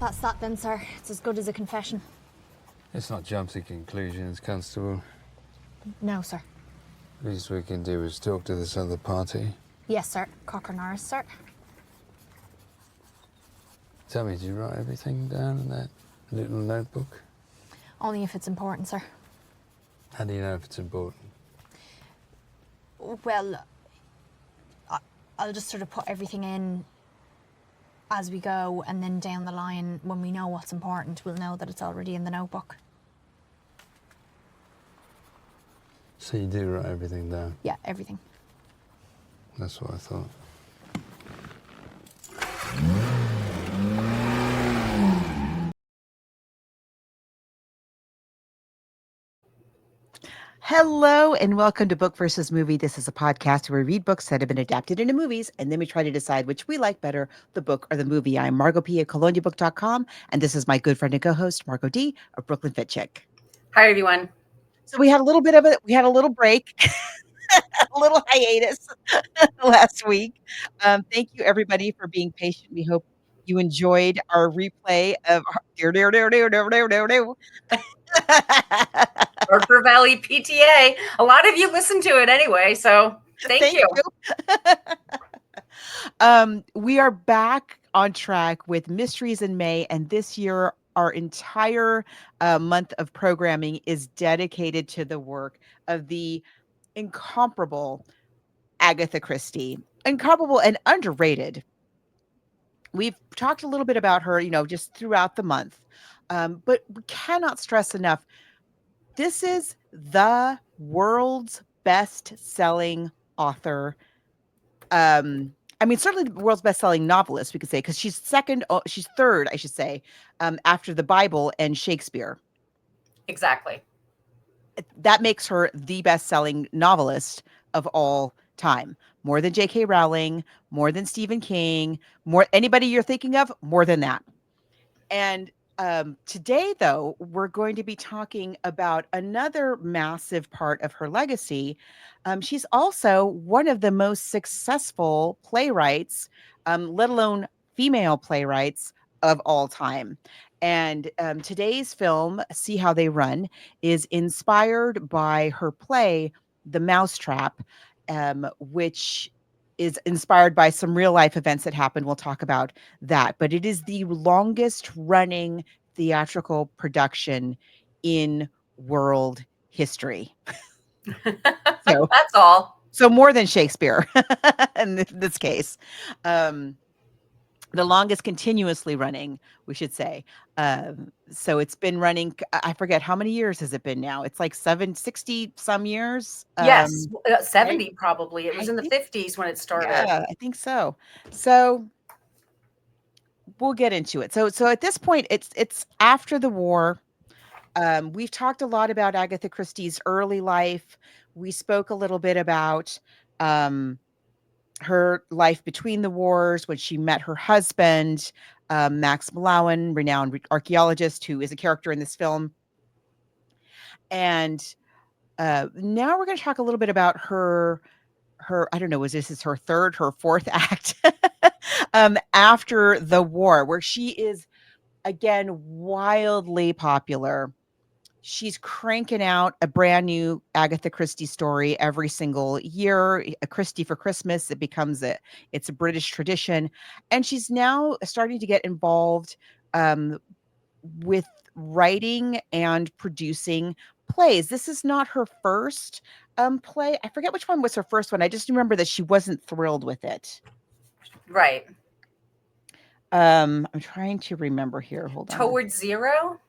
That's that then, sir. It's as good as a confession. Let's not jump to conclusions, Constable. No, sir. Least we can do is talk to this other party. Yes, sir. Cocker Norris, sir. Tell me, did you write everything down in that little notebook? Only if it's important, sir. How do you know if it's important? Well, I'll just sort of put everything in as we go, and then down the line, when we know what's important, we'll know that it's already in the notebook. So you do write everything down? Yeah, everything. That's what I thought. Hello and welcome to Book versus Movie. This is a podcast where we read books that have been adapted into movies, and then we try to decide which we like better, the book or the movie. I'm Margot P. at coloniabook.com, and this is my good friend and co-host, Margot D. of Brooklyn Fit Chick. Hi, everyone. So we had a little bit of we had a little break, a little hiatus last week. Thank you, everybody, for being patient. We hope you enjoyed our replay of Harper Valley PTA. A lot of you listen to it anyway, so thank you. We are back on track with Mysteries in May, and this year our entire month of programming is dedicated to the work of the incomparable Agatha Christie. Incomparable and underrated. We've talked a little bit about her, just throughout the month, but we cannot stress enough. This is the world's best-selling author. Certainly the world's best-selling novelist, we could say, because she's third, I should say, after the Bible and Shakespeare. Exactly. That makes her the best-selling novelist of all time. More than J.K. Rowling, more than Stephen King, more anybody you're thinking of, more than that. And today, though, we're going to be talking about another massive part of her legacy. She's also one of the most successful playwrights, let alone female playwrights of all time. And today's film, See How They Run, is inspired by her play, The Mousetrap, which is inspired by some real life events that happened. We'll talk about that, but it is the longest running theatrical production in world history. So that's all. So more than Shakespeare in this case. The longest continuously running, we should say. So it's been running, I forget how many years has it been now? It's like 60 some years. Yes, 70 right? Probably. It was in the 50s when it started. Yeah, I think so. So we'll get into it. So at this point, it's after the war. We've talked a lot about Agatha Christie's early life. We spoke a little bit about her life between the wars, when she met her husband, Max Mallowan, renowned archaeologist who is a character in this film. And now we're going to talk a little bit about her, I don't know, this is her fourth act after the war, where she is, again, wildly popular. She's cranking out a brand new Agatha Christie story every single year. A Christie for Christmas. It's a British tradition. And she's now starting to get involved with writing and producing plays. This is not her first play. I forget which one was her first one. I just remember that she wasn't thrilled with it. Right. I'm trying to remember here. Hold on. Towards Zero?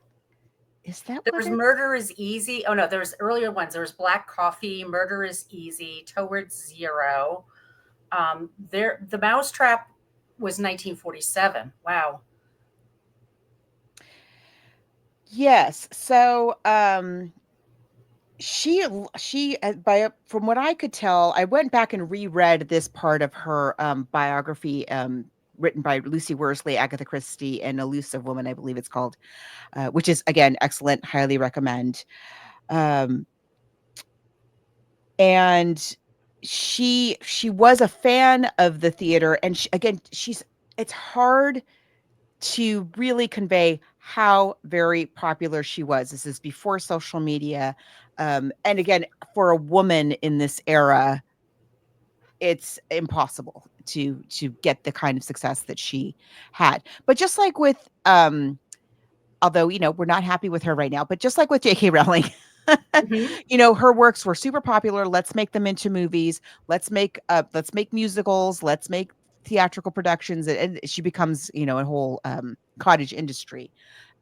Is that there was Murder is Easy? Oh no, there was earlier ones. There was Black Coffee, Murder is Easy, Towards Zero. The Mousetrap was 1947. Wow. Yes. So she from what I could tell, I went back and reread this part of her biography written by Lucy Worsley, Agatha Christie, An Elusive Woman, I believe it's called, which is, again, excellent. Highly recommend. And she was a fan of the theater. And it's hard to really convey how very popular she was. This is before social media. And again, for a woman in this era, it's impossible to get the kind of success that she had. But just like with although, we're not happy with her right now, but just like with J.K. Rowling, Mhm. her works were super popular. Let's make them into movies. Let's make musicals. Let's make theatrical productions. And she becomes, a whole cottage industry.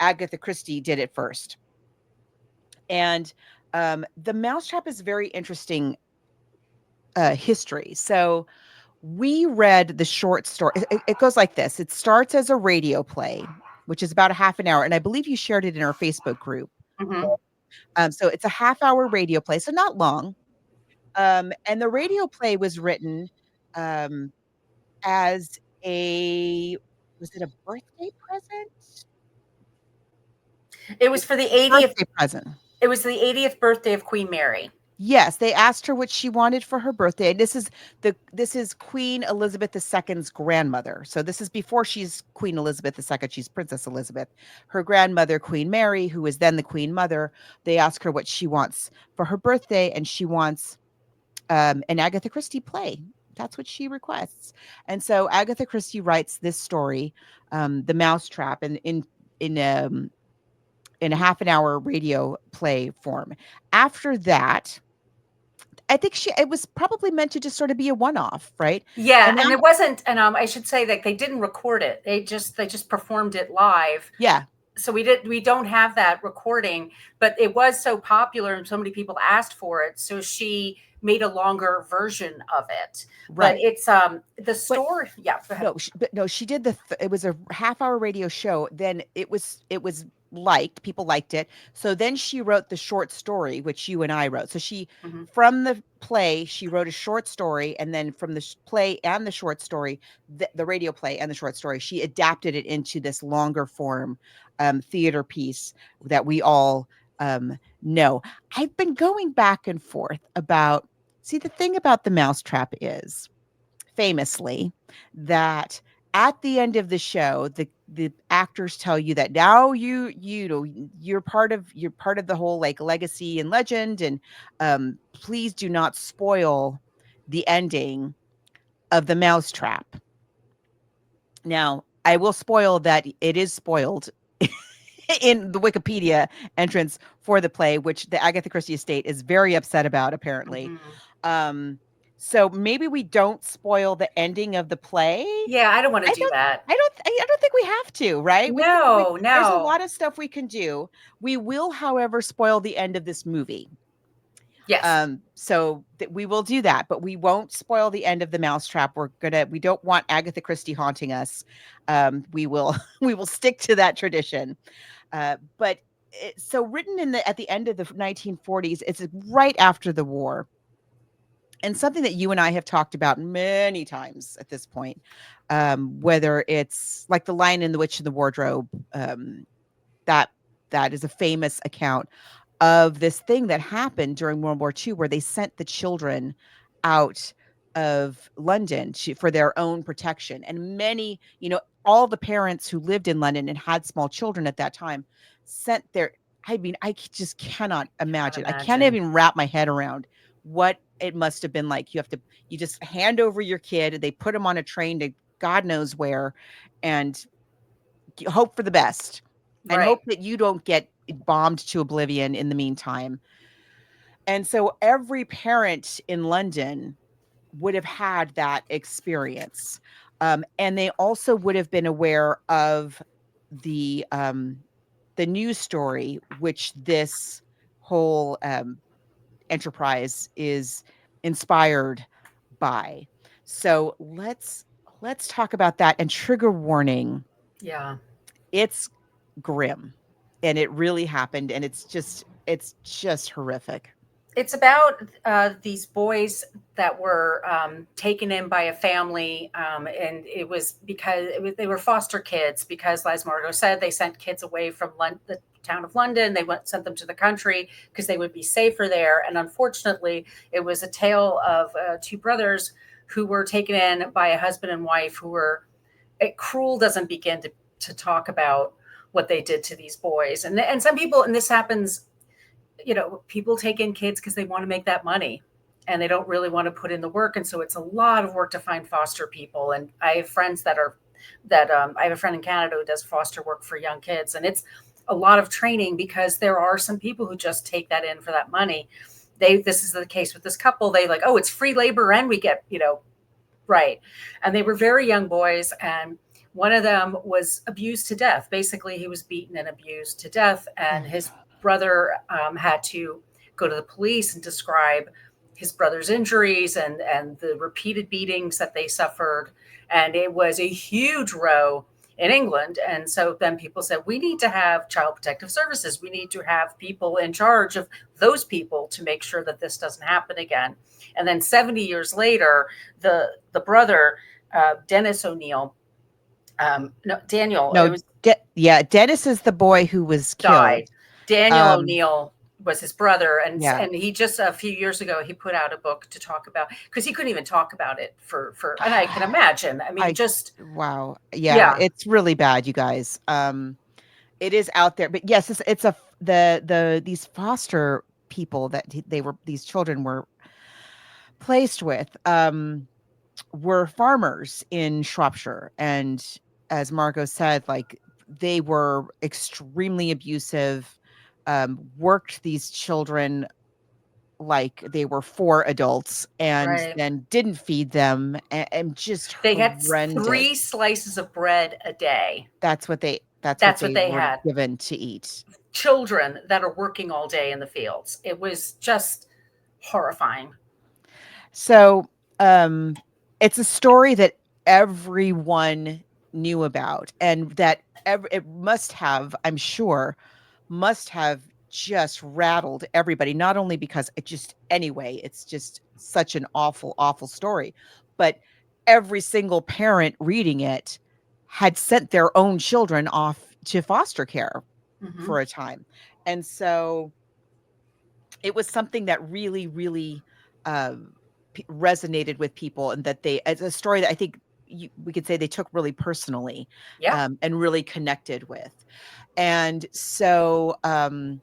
Agatha Christie did it first. And the Mousetrap is very interesting history. So we read the short story. It goes like this. It starts as a radio play, which is about a half an hour. And I believe you shared it in our Facebook group. Mhm. So it's a half-hour radio play, so not long. And the radio play was written um, as a was it a birthday present? It was for the 80th. Birthday present. It was the 80th birthday of Queen Mary. Yes, they asked her what she wanted for her birthday. And this is Queen Elizabeth II's grandmother. So this is before she's Queen Elizabeth II, she's Princess Elizabeth. Her grandmother, Queen Mary, who is then the Queen Mother, they ask her what she wants for her birthday, and she wants an Agatha Christie play. That's what she requests. And so Agatha Christie writes this story, The Mousetrap, in a half an hour radio play form. After that, I think it was probably meant to just sort of be a one-off, right? Yeah, And and now, it wasn't. And I should say that they didn't record it. They just performed it live. yeah, So we don't have that recording, but it was so popular and so many people asked for it. So she made a longer version of it. But right. it's the But story. Yeah, go ahead. no, she did it was a half-hour radio show. Then it was liked, people liked it. So then she wrote the short story, which you and I wrote. So Mhm. from the play, she wrote a short story, and then from the play and the short story, the radio play and the short story, she adapted it into this longer form theater piece that we all know. I've been going back and forth about. See, the thing about the Mousetrap is famously that at the end of the show the actors tell you that now you're part of the whole like legacy and legend, and please do not spoil the ending of the Mousetrap. Now I will spoil that it is spoiled in the Wikipedia entrance for the play, which the Agatha Christie estate is very upset about, apparently. Mhm. Um, so maybe we don't spoil the ending of the play. Yeah, I don't want to I do don't. that. I don't think we have to, right? We can. No, There's a no. lot of stuff we can do. We will, however, spoil the end of this movie. Yes. So we will do that, but we won't spoil the end of the Mousetrap. We don't want Agatha Christie haunting us. We will we will stick to that tradition. But so written at the end of the 1940s, it's right after the war. And something that you and I have talked about many times at this point, whether it's like The Lion and the Witch in the Wardrobe, that is a famous account of this thing that happened during World War II, where they sent the children out of London for their own protection. And many, all the parents who lived in London and had small children at that time sent their, I mean, just cannot Cannot imagine. I can't imagine. even wrap my head around what it must have been like. You just hand over your kid, they put him on a train to God knows where, and hope for the best and Right. hope that you don't get bombed to oblivion in the meantime. And so every parent in London would have had that experience. And they also would have been aware of the news story, which this whole enterprise is inspired by. So let's talk about that. And trigger warning, Yeah. it's grim, and it really happened, and it's just horrific. It's about these boys that were taken in by a family, and it was because they were foster kids. Because, as Margos said, they sent kids away from the town of London. They sent them to the country because they would be safer there. And unfortunately, it was a tale of two brothers who were taken in by a husband and wife who were. Cruel doesn't begin to talk about what they did to these boys. And some people, and this happens, people take in kids because they want to make that money and they don't really want to put in the work. And so it's a lot of work to find foster people. And I have friends I have a friend in Canada who does foster work for young kids. And it's a lot of training because there are some people who just take that in for that money. This is the case with this couple. They like, oh, it's free labor and we get, right. And they were very young boys. And one of them was abused to death. Basically, he was beaten and abused to death. And his brother had to go to the police and describe his brother's injuries and the repeated beatings that they suffered. And it was a huge row in England. And so then people said, we need to have child protective services. We need to have people in charge of those people to make sure that this doesn't happen again. And then 70 years later, the brother, Dennis O'Neill, Daniel. No, Dennis is the boy who was died. killed. Daniel O'Neill was his brother, and he just a few years ago he put out a book to talk about, because he couldn't even talk about it for and I can imagine. I mean, wow, yeah, it's really bad, you guys. It is out there, but yes, it's these foster people that these children were placed with were farmers in Shropshire, and as Margot said, like they were extremely abusive, worked these children like they were 4 adults, and then didn't feed them, and just they had horrendous. 3 slices of bread a day. That's what they were had given to eat. Children that are working all day in the fields. It was just horrifying. So it's a story that everyone knew about, and that it must have, I'm sure, just rattled everybody, not only because it's just such an awful, awful story, but every single parent reading it had sent their own children off to foster care for a time. And so it was something that really, really resonated with people, and that it's a story that I think we could say they took really personally, and really connected with. And so, and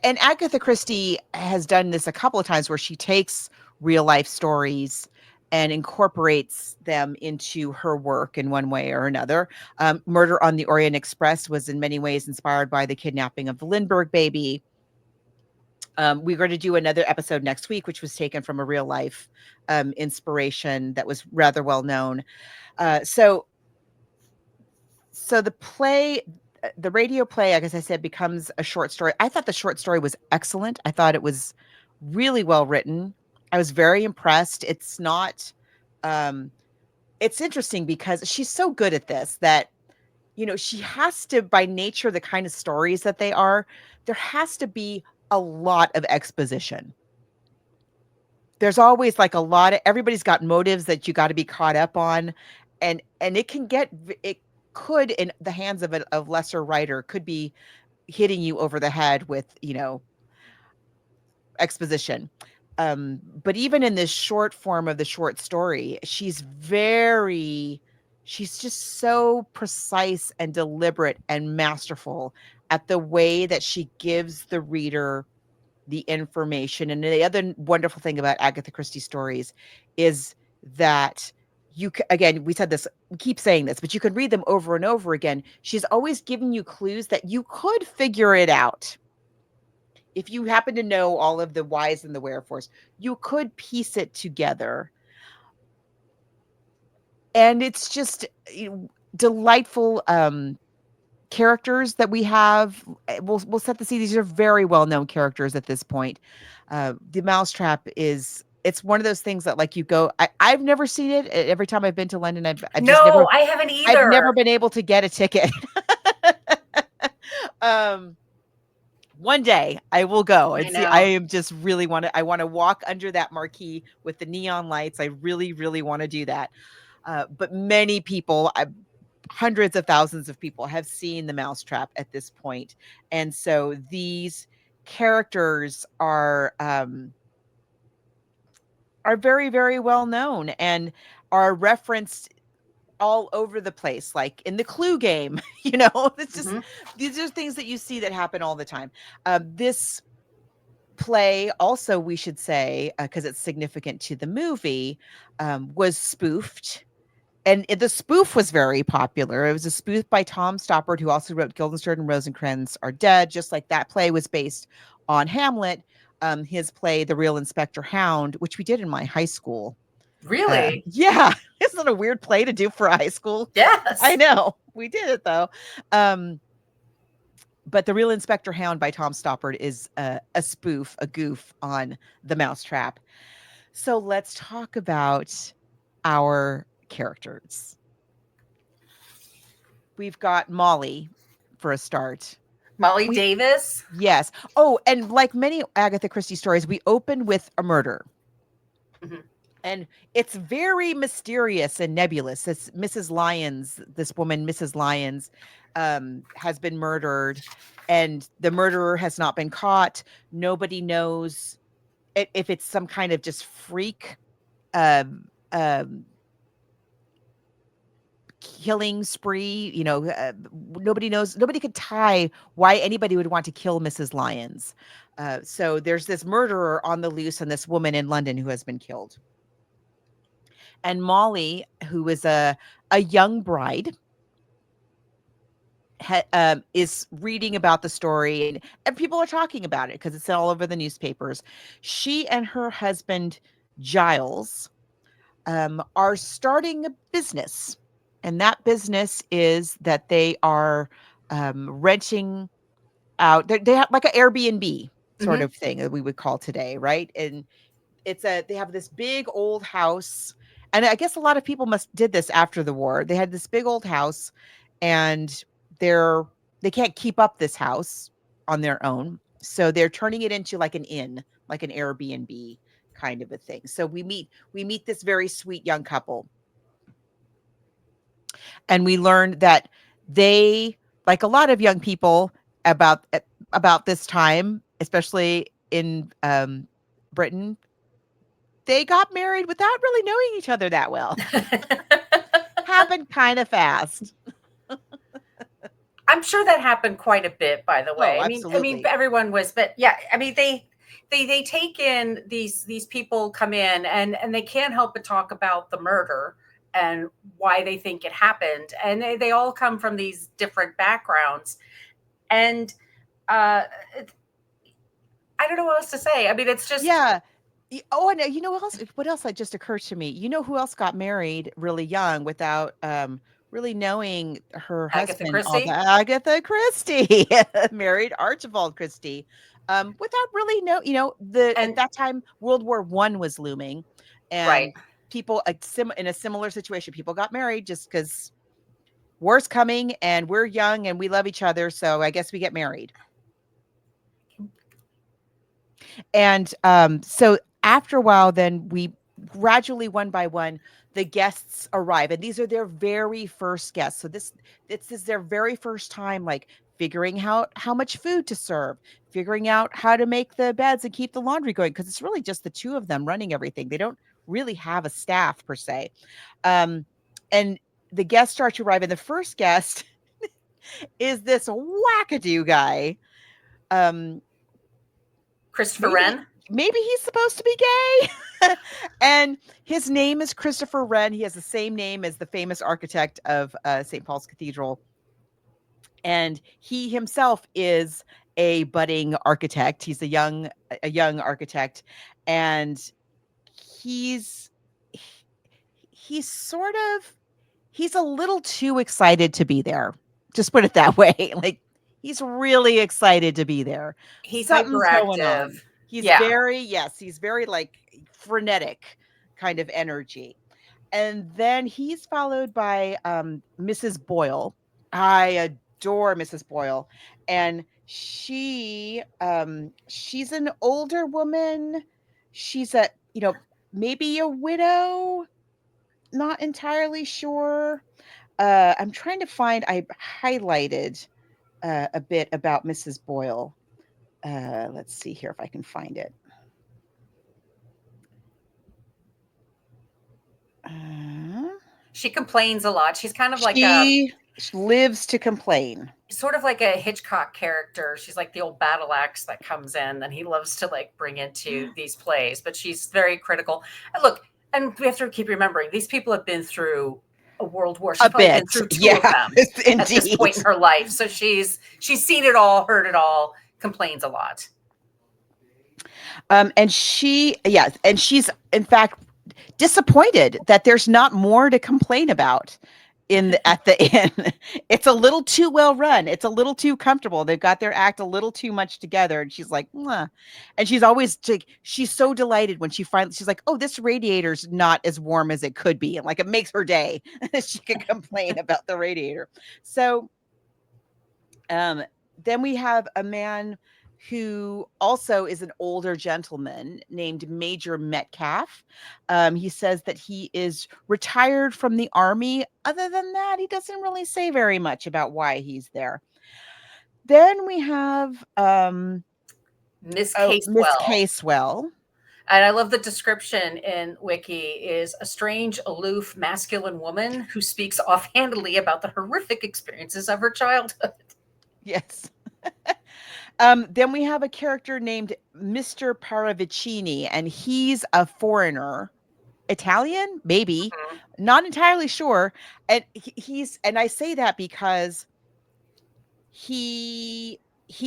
Agatha Christie has done this a couple of times, where she takes real life stories and incorporates them into her work in one way or another. Murder on the Orient Express was in many ways inspired by the kidnapping of the Lindbergh baby. We're going to do another episode next week, which was taken from a real life inspiration that was rather well known. So the play, the radio play, as I said, becomes a short story. I thought the short story was excellent. I thought it was really well written. I was very impressed. It's not, it's interesting because she's so good at this that, she has to, by nature, the kind of stories that they are, there has to be a lot of exposition. There's always like everybody's got motives that you got to be caught up on. And it could, in the hands of a lesser writer, could be hitting you over the head with, exposition. But even in this short form of the short story, she's just so precise and deliberate and masterful at the way that she gives the reader the information. And the other wonderful thing about Agatha Christie stories is that again, we said this, we keep saying this, but you can read them over and over again. She's always giving you clues that you could figure it out. If you happen to know all of the whys and the wherefores, you could piece it together. And it's just delightful characters that we have. We'll set the scene. These are very well-known characters at this point. The Mousetrap it's one of those things that, like, you go, I've never seen it. Every time I've been to London, I haven't either. I've never been able to get a ticket. One day I will go and see. I am just really I want to walk under that marquee with the neon lights. I really, really want to do that. But many people, hundreds of thousands of people have seen the Mousetrap at this point. And so these characters are very, very well known and are referenced all over the place, like in the Clue game. It's just Mhm. these are things that you see that happen all the time. This play also, we should say, because it's significant to the movie, was spoofed. And the spoof was very popular. It was a spoof by Tom Stoppard, who also wrote Guildenstern and Rosencrantz Are Dead, just like that play was based on Hamlet. His play, The Real Inspector Hound, which we did in my high school. Really? Yeah. Isn't it a weird play to do for a high school? Yes. I know. We did it, though. But The Real Inspector Hound by Tom Stoppard is a spoof, a goof on the Mousetrap. So let's talk about our characters. We've got Molly for a start. Molly We Davis. Yes. Oh, and like many Agatha Christie stories, we open with a murder. Mhm. And it's very mysterious and nebulous. It's Mrs. Lyons, this woman, Mrs. Lyons, has been murdered, and the murderer has not been caught. Nobody knows if it's some kind of just freak um, um, killing spree. Nobody knows. Nobody could tie why anybody would want to kill Mrs. Lyons. So there's this murderer on the loose, and this woman in London who has been killed. And Molly, who is a young bride, is reading about the story, and people are talking about it because it's all over the newspapers. She and her husband Giles are starting a business, and that business is that they are renting out. They have like an Airbnb sort Mhm. of thing that we would call today, right? And they have this big old house, and I guess a lot of people did this after the war. They had this big old house, and they can't keep up this house on their own, so they're turning it into like an inn, like an Airbnb kind of a thing. So we meet this very sweet young couple, and we learn that they, like a lot of young people about this time, especially in Britain, they got married without really knowing each other that well. Happened kind of fast. I'm sure that happened quite a bit, by the Oh, way. I mean, absolutely. everyone was, but yeah, I mean, they take in these people come in, and they can't help but talk about the murder and why they think it happened, and they all come from these different backgrounds, and uh, I don't know what else to say. I mean, it's just Yeah. Oh, and you know what else that just occurred to me? You know who else got married really young without really knowing her Agatha husband? All the Christie. Agatha Christie married Archibald Christie. Without really at And that time World War One was looming, right. and people in a similar situation, people got married just because war's coming and we're young and we love each other, so I guess we get married. And so after a while, then we gradually, one by one, the guests arrive, and these are their very first guests. So this is their very first time, like figuring out how much food to serve, figuring out how to make the beds and keep the laundry going, because it's really just the two of them running everything. They don't really have a staff per se. And the guests start to arrive, and the first guest is this wackadoo guy. Um, Christopher maybe Wren. maybe he's supposed to be gay. And his name is Christopher Wren. He has the same name as the famous architect of St. Paul's Cathedral, and he himself is a budding architect. He's a young architect, and he's he's sort of he's a little too excited to be there. Just put it that way. Like, he's really excited to be there. He's Something's going hyperactive. on. He's Yeah. very, yes, he's very like frenetic kind of energy. And then he's followed by Mrs. Boyle. I adore Mrs. Boyle. And she's an older woman. She's maybe a widow, not entirely sure. I'm trying to find. I highlighted a bit about Mrs. Boyle. Let's see here if I can find it. Uh, She complains a lot. She's kind of like She lives to complain. sort of like a Hitchcock character. She's like the old battle axe that comes in and he loves to like bring into these plays, but she's very critical. And look, and we have to keep remembering these people have been through a world war. She's A probably bit. been through two Yeah, of them at this indeed. point in her life. So she's seen it all, heard it all, complains a lot. And she's in fact disappointed that there's not more to complain about at the inn. It's a little too well run. It's a little too comfortable. They've got their act a little too much together. And she's like, mwah. And she's so delighted when she's like, oh, this radiator's not as warm as it could be. And like, it makes her day. She can complain about the radiator. So, then we have a man who also is an older gentleman named Major Metcalf. He says that he is retired from the army. Other than that, he doesn't really say very much about why he's there. Then we have Miss Miss Casewell. Casewell. And I love the description in Wiki is a strange, aloof, masculine woman who speaks offhandedly about the horrific experiences of her childhood. Yes. Then we have a character named Mr. Paravicini, and he's a foreigner, Italian, maybe, not entirely sure. And and I say that because he's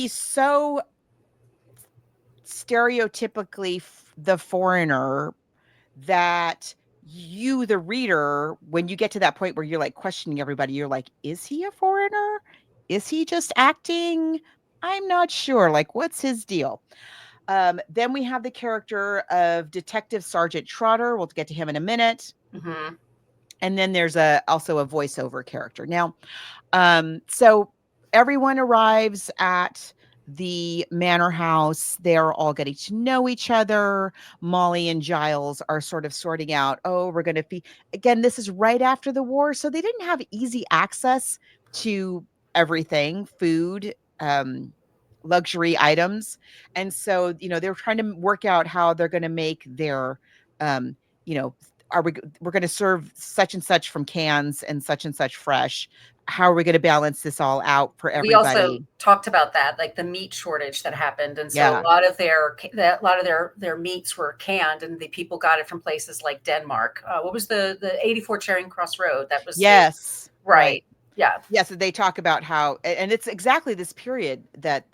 so stereotypically the foreigner that you, the reader, when you get to that point where you're like questioning everybody, you're like, is he a foreigner? Is he just acting? I'm not sure. Like, what's his deal? Then we have the character of Detective Sergeant Trotter. We'll get to him in a minute. Mm-hmm. And then there's also a voiceover character. Now, so everyone arrives at the manor house. They're all getting to know each other. Molly and Giles are sort of sorting out, oh, we're going to be, again, this is right after the war. So they didn't have easy access to everything, food, luxury items. And so, they're trying to work out how they're going to make their, we're going to serve such and such from cans and such fresh. How are we going to balance this all out for everybody? We also talked about that, like the meat shortage that happened. And so Yeah. a lot of their meats were canned and the people got it from places like Denmark. What was the 84 Charing Cross Road? That was right. Yeah. Yeah. So they talk about how, and it's exactly this period that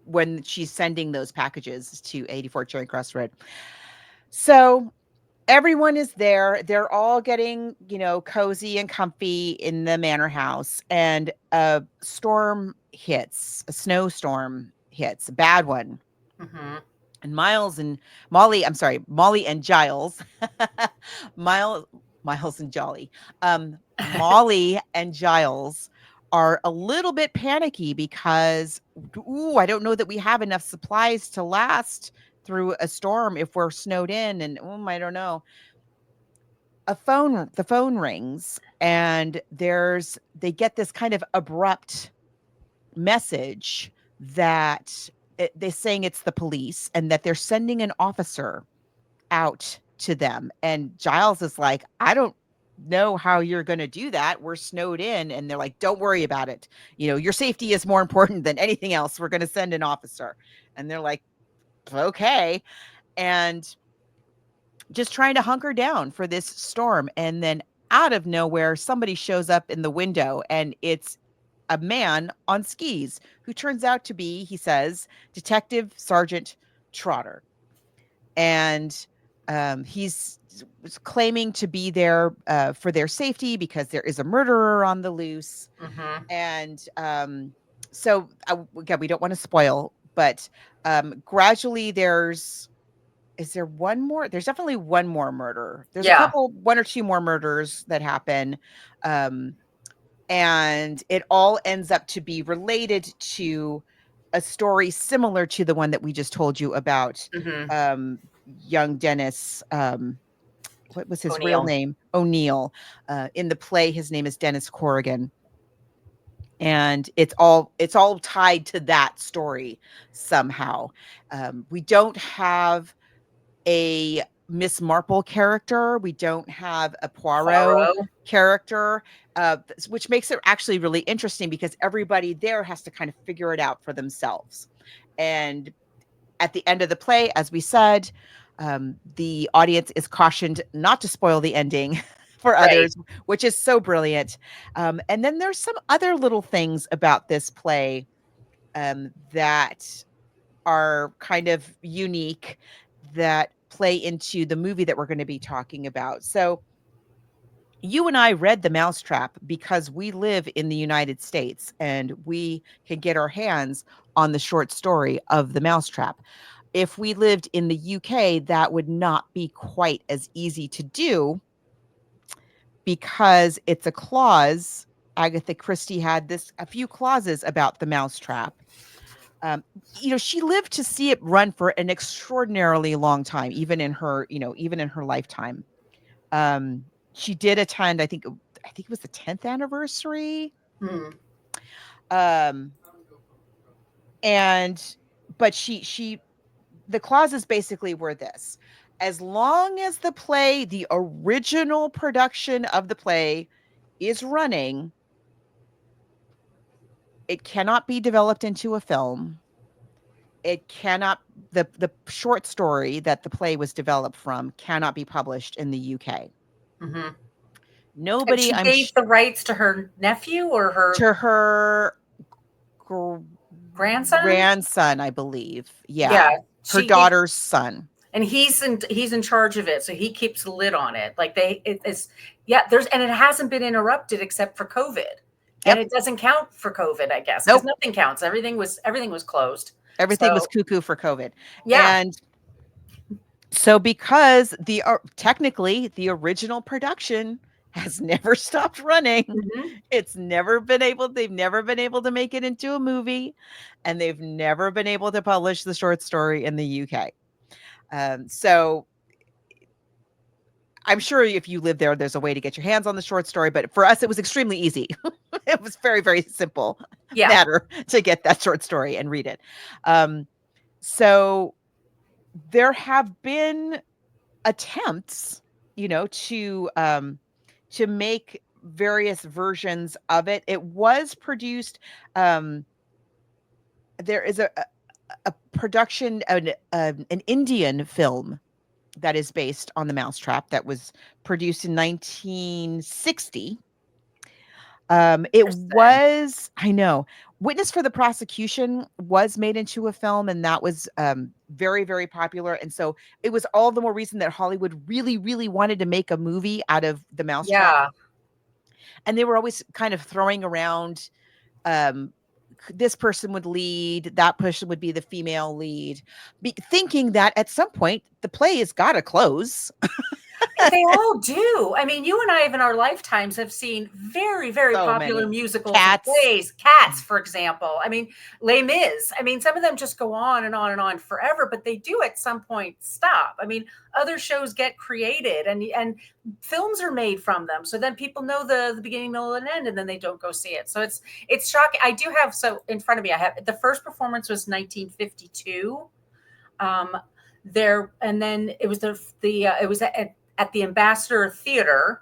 when she's sending those packages to 84 Charing Cross Road. So everyone is there. They're all getting, cozy and comfy in the manor house, and a snowstorm hits, a bad one. Mm-hmm. And Molly and Giles, Miles and Jolly, Molly and Giles are a little bit panicky because, I don't know that we have enough supplies to last through a storm if we're snowed in, and I don't know. The phone rings, and they get this kind of abrupt message that they're saying it's the police and that they're sending an officer out to them. And Giles is like, I don't know how you're going to do that. We're snowed in. And they're like, don't worry about it. Your safety is more important than anything else. We're going to send an officer. And they're like, okay. And just trying to hunker down for this storm. And then out of nowhere, somebody shows up in the window, and it's a man on skis who turns out to be, he says, Detective Sergeant Trotter. And he's claiming to be there for their safety because there is a murderer on the loose. Mm-hmm. And so again, we don't want to spoil, but gradually is there one more? There's definitely one more murder. There's one or two more murders that happen. And it all ends up to be related to a story similar to the one that we just told you about. Mm-hmm. Young Dennis, what was his real name? O'Neill. In the play, his name is Dennis Corrigan. And it's all tied to that story somehow. We don't have a Miss Marple character. We don't have a Poirot Poirot. character, which makes it actually really interesting because everybody there has to kind of figure it out for themselves. And at the end of the play, as we said, the audience is cautioned not to spoil the ending for Right. others, which is so brilliant. And then there's some other little things about this play that are kind of unique that play into the movie that we're going to be talking about. So, you and I read The Mousetrap because we live in the United States and we can get our hands on the short story of The Mousetrap. If we lived in the UK, that would not be quite as easy to do because it's a clause. Agatha Christie had a few clauses about The Mousetrap. She lived to see it run for an extraordinarily long time, even in her lifetime. She did attend, I think it was the 10th anniversary. Hmm. But the clauses basically were this: as long as the original production of the play is running, it cannot be developed into a film. It cannot, the short story that the play was developed from cannot be published in the UK. Mm-hmm. And Nobody, she gave the rights to her nephew or to her grandson, I believe. Yeah. Yeah, Her daughter's son. and he's in charge of it, so he keeps a lid on it. Like it's and it hasn't been interrupted except for COVID, and it doesn't count for COVID, I guess, because nothing counts. Everything was closed. Everything was cuckoo for COVID. Yeah. And so because technically the original production has never stopped running. Mm-hmm. They've never been able to make it into a movie, and they've never been able to publish the short story in the UK. So I'm sure if you live there, there's a way to get your hands on the short story, but for us, it was extremely easy. It was very, very simple matter to get that short story and read it. So there have been attempts, to make various versions of it. It was produced. There is a production, an Indian film that is based on The Mousetrap that was produced in 1960. It was, I know, Witness for the Prosecution was made into a film, and that was very, very popular. And so it was all the more reason that Hollywood really, really wanted to make a movie out of The Mousetrap. Yeah. And they were always kind of throwing around, this person would lead, that person would be the female lead, thinking that at some point the play has got to close. They all do. I mean, you and I, in our lifetimes, have seen very, very popular musicals and plays. Cats, for example. I mean, Les Mis. I mean, some of them just go on and on and on forever, but they do at some point stop. I mean, other shows get created and films are made from them. So then people know the beginning, middle, and end, and then they don't go see it. So it's shocking. I do have, in front of me, I have the first performance was 1952. And then it was it was at the Ambassador Theater,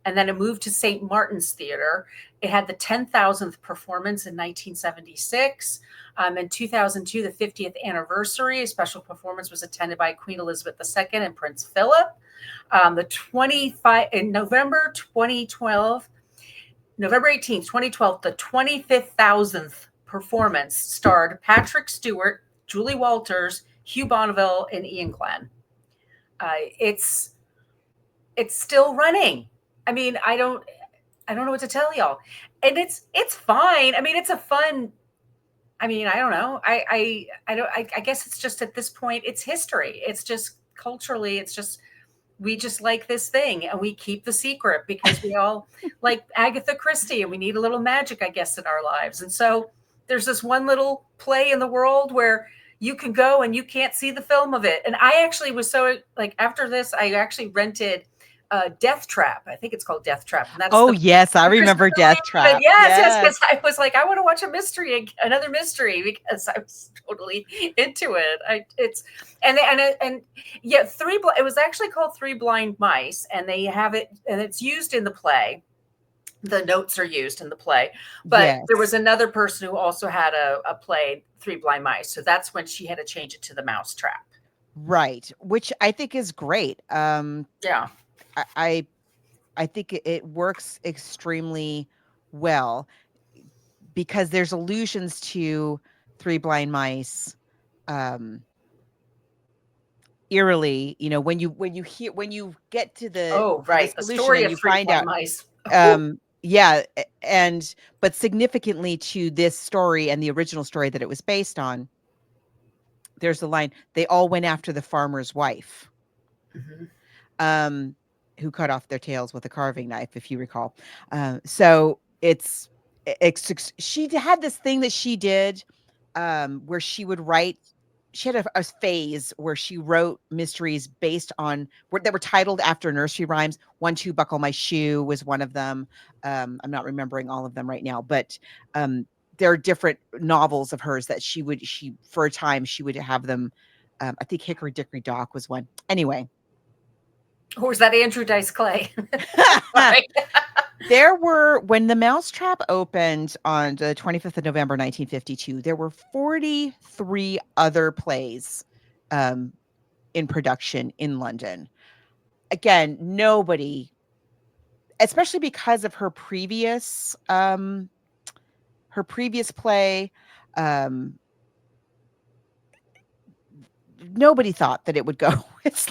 and then it moved to St. Martin's Theater. It had the 10,000th performance in 1976. In 2002, the 50th anniversary, a special performance was attended by Queen Elizabeth II and Prince Philip. In November 2012, November 18th, 2012, the 25,000th performance starred Patrick Stewart, Julie Walters, Hugh Bonneville, and Ian Glenn. It's still running. I mean, I don't know what to tell y'all. And it's fine. I mean, it's a fun, I mean, I don't know. I guess it's just at this point, it's history. It's just culturally, we just like this thing and we keep the secret because we all like Agatha Christie and we need a little magic, I guess, in our lives. And so there's this one little play in the world where you can go and you can't see the film of it. And I actually was so after this, I actually rented Death Trap. I think it's called Death Trap. And that's Oh, the yes, I remember Death Trap. yes, because I was like, I want to watch another mystery, because I was totally into it. And yeah, it was actually called Three Blind Mice, and they have it, and it's used in the play. The notes are used in the play, but there was Yes. another person who also had a play, Three Blind Mice. So that's when she had to change it to the Mousetrap. Right, which I think is great. Yeah. I I think it works extremely well because there's allusions to Three Blind Mice, um, eerily, when you get Oh, to the right. The solution story and of you Three find Blind out, Mice. yeah, and but significantly to this story and the original story that it was based on, there's the line, "They all went after the farmer's wife." Mhm. um, who cut off their tails with a carving knife, if you recall. So she had this thing that she did, where she would write. She had a phase where she wrote mysteries based on that were titled after nursery rhymes. One, two, buckle my shoe was one of them. I'm not remembering all of them right now, but there are different novels of hers that she for a time she would have them. I think Hickory Dickory Dock was one. Anyway, Or was that Andrew Dice Clay? Sorry. when the Mousetrap opened on the 25th of November, 1952, there were 43 other plays in production in London. Again, nobody, especially because of her previous play, um, nobody thought that it would go.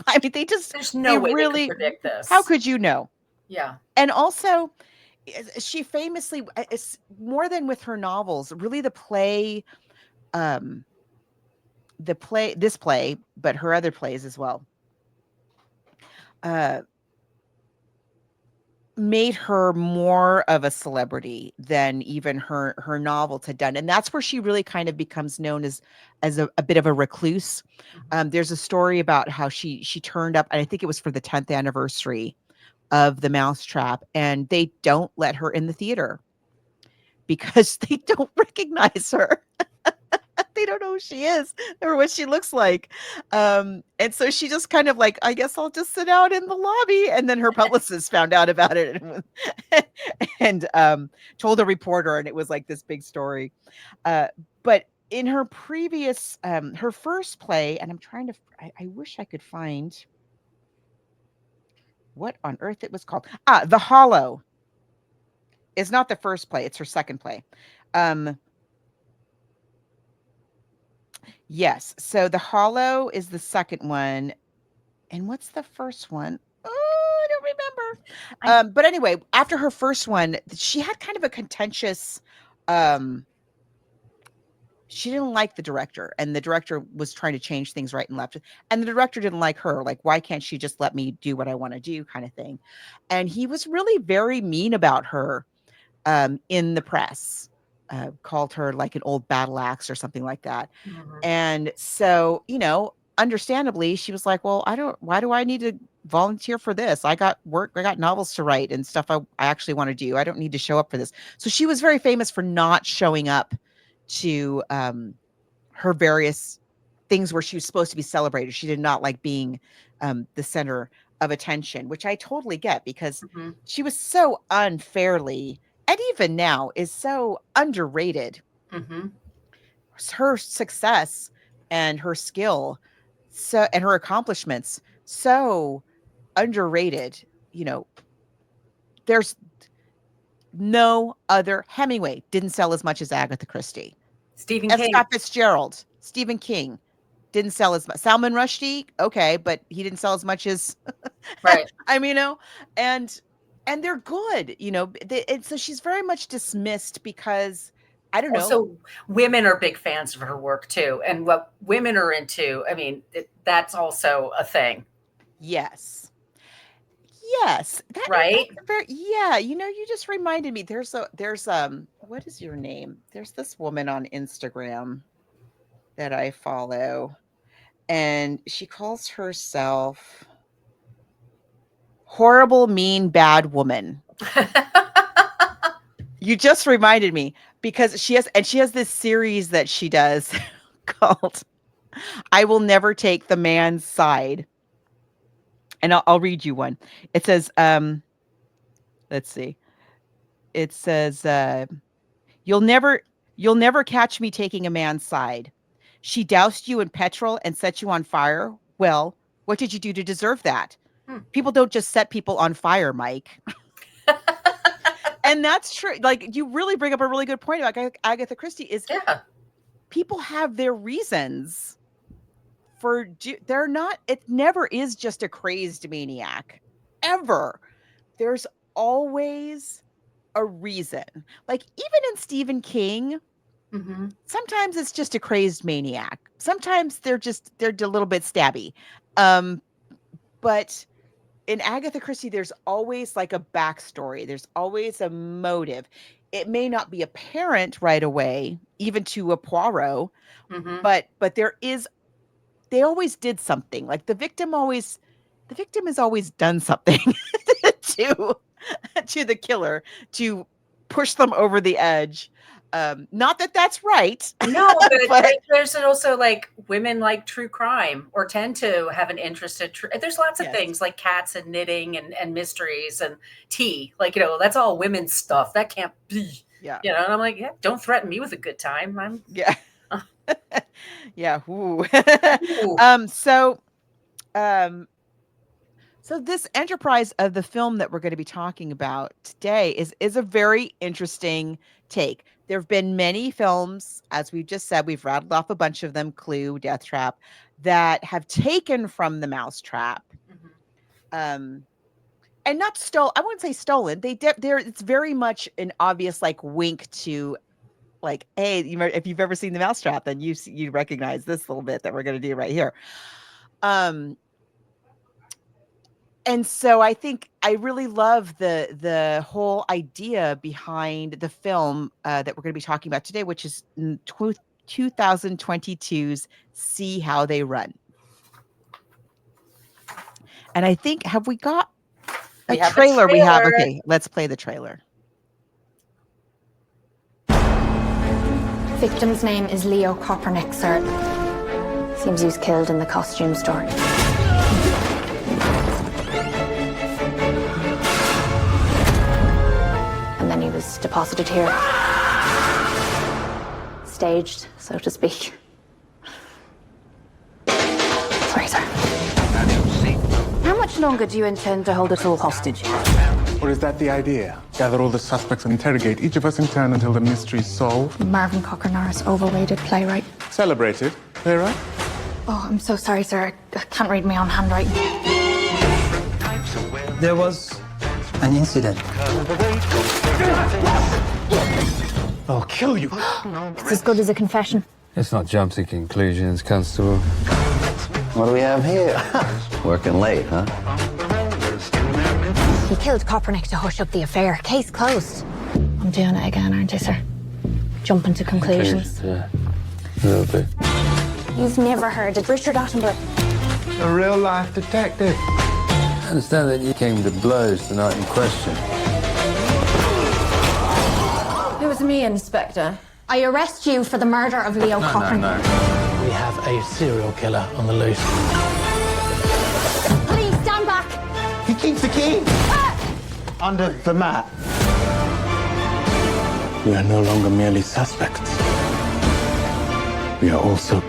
I mean, There's no they way they could really, predict how this. could you know? Yeah. And also, she famously, it's more than with her novels, really um, this play, but her other plays as well, uh, made her more of a celebrity than even her novels had done. And that's where she really kind of becomes known as a bit of a recluse. Mhm. There's a story about how she turned up, and I think it was for the 10th anniversary of the Mousetrap, and they don't let her in the theater because they don't recognize her. They don't know who she is or what she looks like. And so she just kind of like, I guess I'll just sit out in the lobby. And then her publicist found out about it and told a reporter, and it was like this big story. But in her previous, her first play, and I wish I could find what on earth it was called. The Hollow is not the first play, it's her second play. Yes. So The Hollow is the second one. And what's the first one? Oh, I don't remember. But anyway, after her first one, she had kind of a contentious she didn't like the director, and the director was trying to change things right and left. And the director didn't like her. Like, why can't she just let me do what I want to do, kind of thing. And he was really very mean about her in the press. Called her like an old battle axe or something like that. Mhm. And so, understandably, she was like, well, why do I need to volunteer for this? I got work, I got novels to write and stuff I actually want to do. I don't need to show up for this. So she was very famous for not showing up to her various things where she was supposed to be celebrated. She did not like being the center of attention, which I totally get because Mhm. she was so unfairly, and even now is so underrated. Mhm. Her success and her skill, and her accomplishments, so underrated. There's no other. Hemingway didn't sell as much as Agatha Christie. Stephen F. King. Scott Fitzgerald, Stephen King didn't sell as much. Salman Rushdie, okay, but he didn't sell as much as Right. I mean, and they're good, and so she's very much dismissed because I don't know. Also, women are big fans of her work too. And what women are into, I mean, that's also a thing, Yes. Yes. right? That's a very, yeah, you just reminded me. What is your name? There's this woman on Instagram that I follow, and she calls herself horrible, mean, bad woman. You just reminded me because she has this series that she does called I Will Never Take the Man's Side. And I'll read you one. It says, let's see. It says, you'll never catch me taking a man's side. She doused you in petrol and set you on fire. Well, what did you do to deserve that? People don't just set people on fire, Mike. And that's true. Like, you really bring up a really good point about Agatha Christie is people have their reasons for they're not, it never is just a crazed maniac ever. There's always a reason. Like, even in Stephen King, sometimes it's just a crazed maniac. Sometimes they're a little bit stabby. But in Agatha Christie, there's always like a backstory. There's always a motive. It may not be apparent right away, even to a Poirot, but they always did something. Like the victim has always done something to the killer to push them over the edge. Not that that's right. No, but there's also like women like true crime or tend to have an interest in there's lots of things like cats and knitting and mysteries and tea. Like, that's all women's stuff. That can't be, and I'm like, don't threaten me with a good time. Ooh. So this enterprise of the film that we're going to be talking about today is a very interesting take. There have been many films, as we've just said, we've rattled off a bunch of them, Clue, Death Trap, that have taken from the Mousetrap. And not I wouldn't say stolen. It's very much an obvious like wink to like, hey, if you've ever seen the Mousetrap, then you recognize this little bit that we're going to do right here. And so I think I really love the whole idea behind the film that we're going to be talking about today, which is 2022's See How They Run. And I think, have we got a trailer? We have. Okay, let's play the trailer. Victim's name is Leo Kopernik, sir. Seems he was killed in the costume store. And then he was deposited here. Staged, so to speak. Sorry, sir. How much longer do you intend to hold us all hostage? Or is that the idea? Gather all the suspects and interrogate each of us in turn until the mystery's solved? Marvin Cocker Norris, overweighted playwright. Celebrated playwright? Oh, I'm so sorry, sir. I can't read my own handwriting. There was an incident. I'll kill you. It's as good as a confession. Let's not jump to conclusions, Constable. What do we have here? Working late, huh? He killed Kopernik to hush up the affair. Case closed. I'm doing it again, aren't I, sir? Jumping to conclusions. Yeah, a little bit. You've never heard of Richard Attenborough? A real-life detective. I understand that you came to blows the night in question. It was me, Inspector. I arrest you for the murder of Leo Kopernik. No. We have a serial killer on the loose. Please stand back. He keeps the key under the mat. We are no longer merely suspects. We are also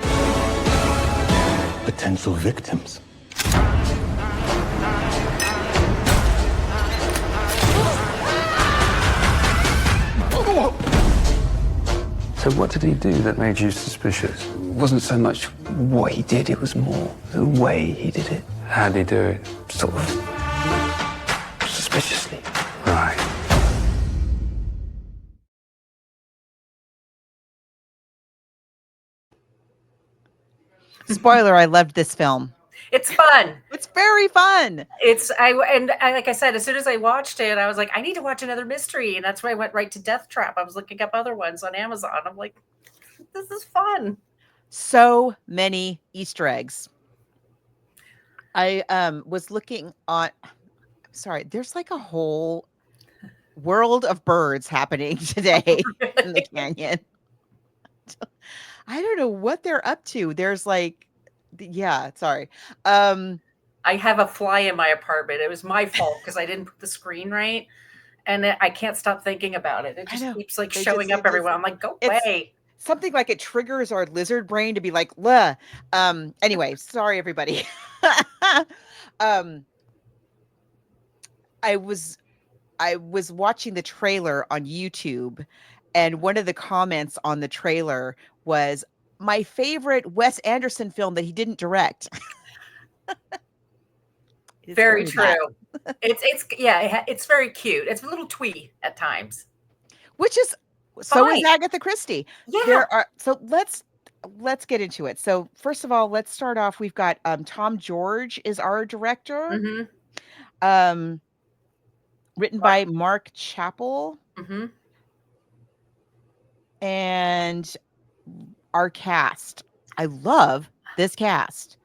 potential victims. So what did he do that made you suspicious? It wasn't so much what he did, it was more the way he did it. How did he do it? Sort of suspiciously. Right. Spoiler, I loved this film. It's fun. It's very fun. Like I said, as soon as I watched it, I was like, I need to watch another mystery, and that's why I went right to Death Trap. I was looking up other ones on Amazon. I'm like, this is fun. So many Easter eggs. I was looking on. sorry, there's like a whole world of birds happening today in the canyon. I don't know what they're up to. There's like, yeah, sorry. I have a fly in my apartment. It was my fault because I didn't put the screen right, and I can't stop thinking about it. It I just know. keeps like They showing just up it just everywhere. I'm like, go it's away. something like it triggers our lizard brain to be like, "Bleh." Anyway, sorry everybody. um I was watching the trailer on YouTube, and one of the comments on the trailer was my favorite Wes Anderson film that he didn't direct. It's Very true. that. It's yeah, it's very cute. It's a little twee at times. Which is so is Fine. Agatha Christie. Yeah. There are so let's get into it. So first of all, let's start off. We've got Tom George is our director. Mm-hmm. Um written by Mark Chappell. Mm-hmm. And our cast. I love this cast.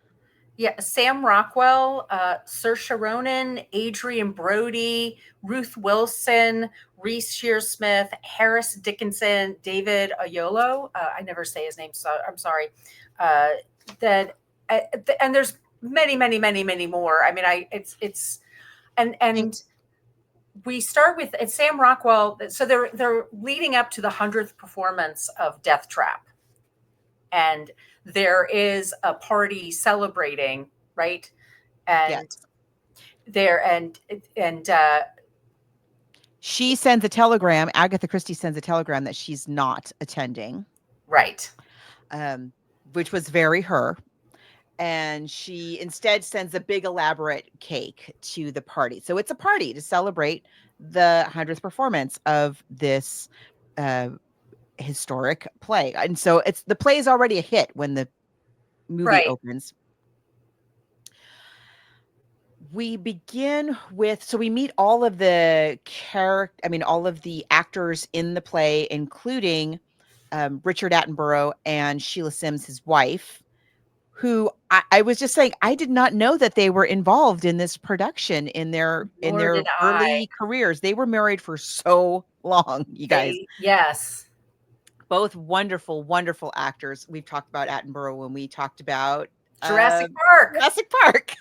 Yeah, Sam Rockwell, Saoirse Ronan, Adrian Brody, Ruth Wilson, Reese Shearsmith, Harris Dickinson, David Ayolo. I never say his name, so I'm sorry. And there's many, many, many, many more. I mean, and we start with it's Sam Rockwell. So they're leading up to the 100th performance of Death Trap, and there is a party celebrating, right? And Yes. there and She sends a telegram. Agatha Christie sends a telegram that she's not attending, right. which was very her. And she instead sends a big elaborate cake to the party. So it's a party to celebrate the 100th performance of this historic play. And so the play is already a hit when the movie Right. opens. We begin with, so we meet all of the all of the actors in the play, including Richard Attenborough and Sheila Sims, his wife, who I was just saying, I did not know that they were involved in this production in their Nor did early careers. They were married for so long, you guys. Yes. Both wonderful, wonderful actors. We've talked about Attenborough when we talked about Jurassic Park. Jurassic Park.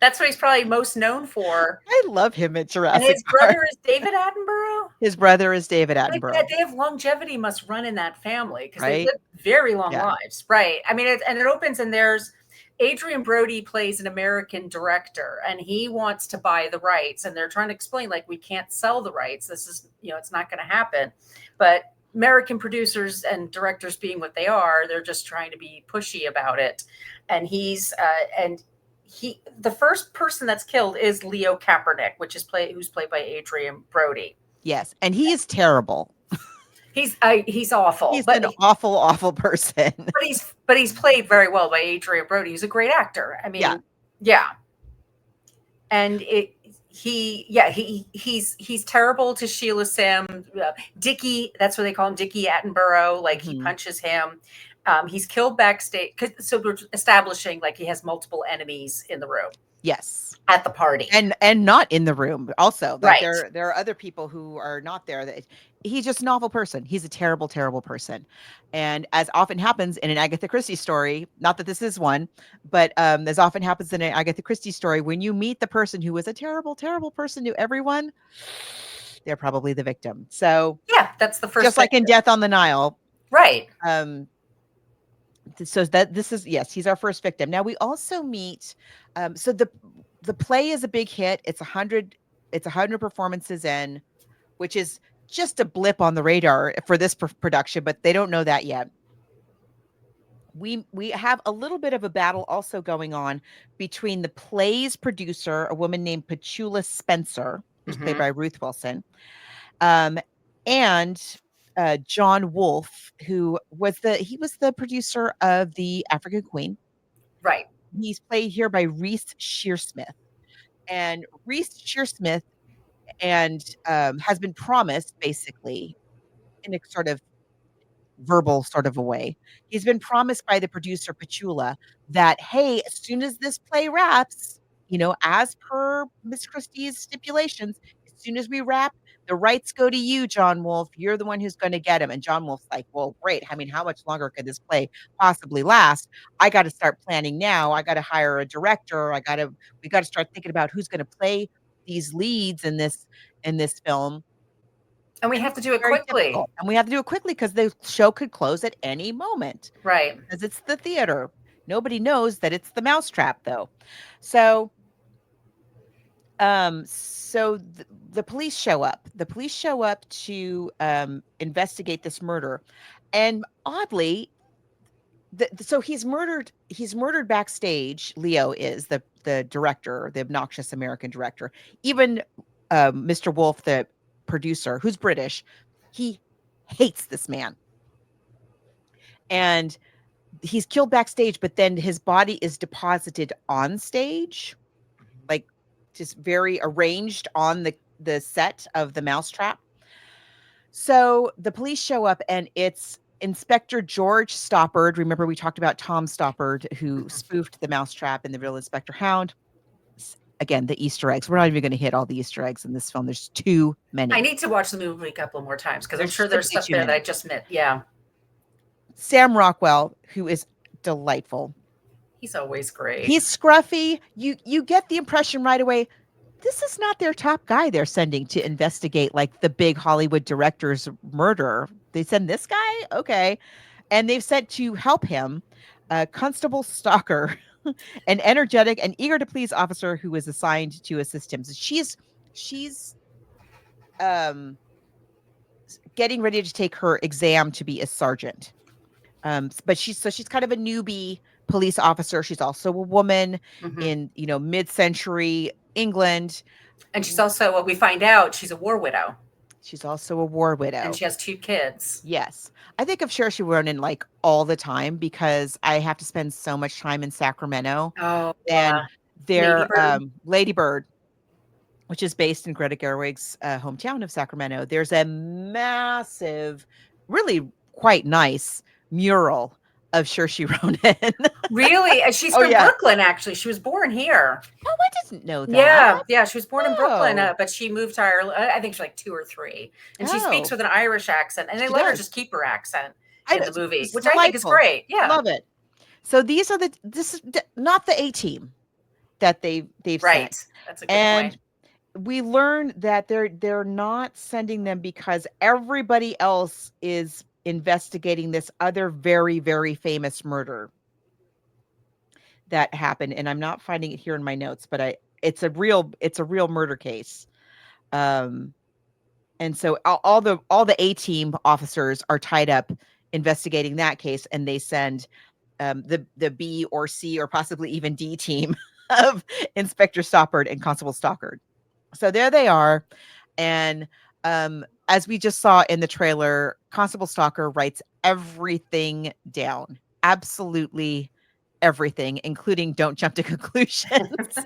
That's what he's probably most known for. I love him at Jurassic And his Park. brother is David Attenborough. His brother is David Like Attenborough. that, they have longevity must run in that family because they Right? live very long Yeah. lives, right? I mean, it opens and there's Adrian Brody plays an American director and he wants to buy the rights, and they're trying to explain like we can't sell the rights. This is it's not going to happen, but American producers and directors being what they are, they're just trying to be pushy about it. And the first person that's killed is Leo Kaepernick, who's played by Adrian Brody. Yes, and he is terrible. He's awful. He's an awful, awful person. But he's played very well by Adrian Brody. He's a great actor. I mean, yeah. And he's terrible to Sheila Sim, Dickie. That's what they call him, Dickie Attenborough. Like he punches him. He's killed backstage. So we're establishing like he has multiple enemies in the room. Yes. At the party. And not in the room also. Like right. There are other people who are not there. He's just an awful person. He's a terrible, terrible person. And as often happens in an Agatha Christie story, not that this is one, but as often happens in an Agatha Christie story, when you meet the person who is a terrible, terrible person to everyone, they're probably the victim. So yeah, that's the first. Just like in Death on the Nile. Right. So this is, yes, he's our first victim. Now we also meet, so the play is a big hit. It's 100 performances in, which is just a blip on the radar for this production, but they don't know that yet. We have a little bit of a battle also going on between the play's producer, a woman named Petula Spencer, who's played by Ruth Wilson, and John Wolfe, who was the producer of The African Queen. Right. He's played here by Reese Shearsmith. And Reese Shearsmith has been promised, basically, in a sort of verbal sort of a way. He's been promised by the producer Petula that, hey, as soon as this play wraps, as per Miss Christie's stipulations, as soon as we wrap, the rights go to you, John Wolfe. You're the one who's going to get him. And John Wolfe's like, well, great. I mean, how much longer could this play possibly last? I got to start planning now. I got to hire a director. We got to start thinking about who's going to play these leads in this film. And we have to do it Very quickly. difficult. And we have to do it quickly because the show could close at any moment. Right. Because it's the theater. Nobody knows that it's the Mousetrap, though. So the police show up. The police show up to investigate this murder. And oddly, so he's murdered backstage. Leo is the director, the obnoxious American director. Even Mr. Wolfe, the producer, who's British, he hates this man. And he's killed backstage, but then his body is deposited on stage, like just very arranged on the set of the Mousetrap. So the police show up, and it's Inspector George Stoppard. Remember, we talked about Tom Stoppard, who spoofed the Mousetrap in the real Inspector Hound. Again, the Easter eggs. We're not even going to hit all the Easter eggs in this film. There's too many. I need to watch the movie a couple more times because I'm sure there's stuff there that I just missed. Yeah. Sam Rockwell, who is delightful. He's always great. He's scruffy. You get the impression right away, this is not their top guy they're sending to investigate like the big Hollywood director's murder. They send this guy? Okay. And they've sent to help him Constable Stalker, an energetic and eager to please officer who is assigned to assist him. So she's getting ready to take her exam to be a sergeant. But she's kind of a newbie police officer. She's also a woman in, mid-century England. And she's also, what we find out, she's a war widow. She's also a war widow. And she has 2 kids. Yes. I think of Saoirse Ronan like all the time because I have to spend so much time in Sacramento. Oh, and their Lady Bird. Lady Bird, which is based in Greta Gerwig's hometown of Sacramento. There's a massive, really quite nice mural of Saoirse Ronan. Really? And she's from Brooklyn, actually. She was born here. Oh, I didn't know that. Yeah. She was born in Brooklyn, but she moved to Ireland. I think she's like 2 or 3. And she speaks with an Irish accent. And they let her just keep her accent in the movie, which I think is great. Yeah. Love it. So this is not the A-team that they've right. sent. That's a good point. We learned that they're not sending them because everybody else is investigating this other very, very famous murder that happened. And I'm not finding it here in my notes, but it's a real murder case. And so all the A-team officers are tied up investigating that case, and they send the B or C or possibly even D team of Inspector Stoppard and Constable Stalker. So there they are. And as we just saw in the trailer, Constable Stalker writes everything down. Absolutely everything, including don't jump to conclusions.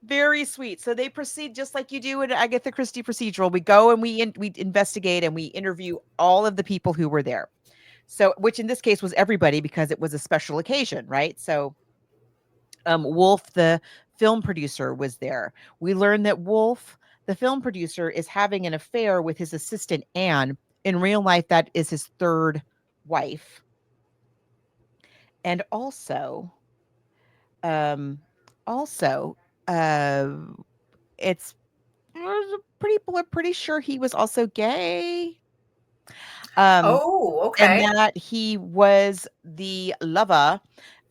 Very sweet. So they proceed just like you do in Agatha Christie procedural. We go and we investigate and we interview all of the people who were there. So, which in this case was everybody because it was a special occasion, right? So Wolfe, the film producer, was there. We learned that Wolfe, the film producer, is having an affair with his assistant, Anne. In real life, that is his 3rd wife. And also, it's people are pretty sure he was also gay. Okay. And that he was the lover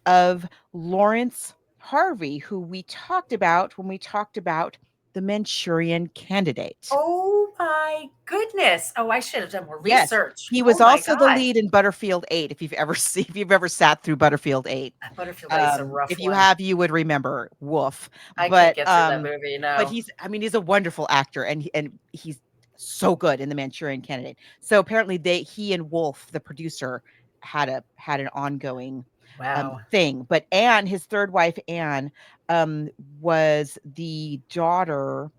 of Lawrence Harvey, who we talked about when we talked about the Manchurian Candidate. Oh my goodness! Oh, I should have done more Yes. research. He was also the lead in Butterfield 8. If you've ever sat through Butterfield 8, Butterfield 8 is a rough if you one. have, you would remember Wolf. I can't get through that movie. No, but he's a wonderful actor, and he's so good in the Manchurian Candidate. So apparently, he and Wolf, the producer, had an ongoing thing. But Anne, his 3rd wife, Anne, was the daughter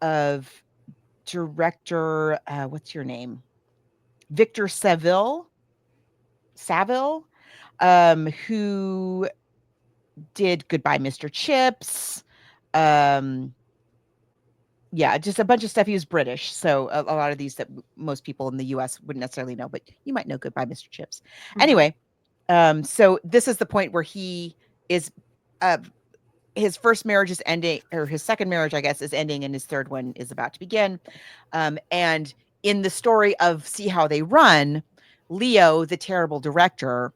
of director, what's your name? Victor Saville, who did Goodbye, Mr. Chips. Yeah, just a bunch of stuff. He was British, so a lot of these that most people in the U.S. wouldn't necessarily know, but you might know Goodbye, Mr. Chips. Anyway, so this is the point where he is, his first marriage is ending, or his second marriage, I guess, is ending, and his third one is about to begin. And in the story of See How They Run, Leo, the terrible director,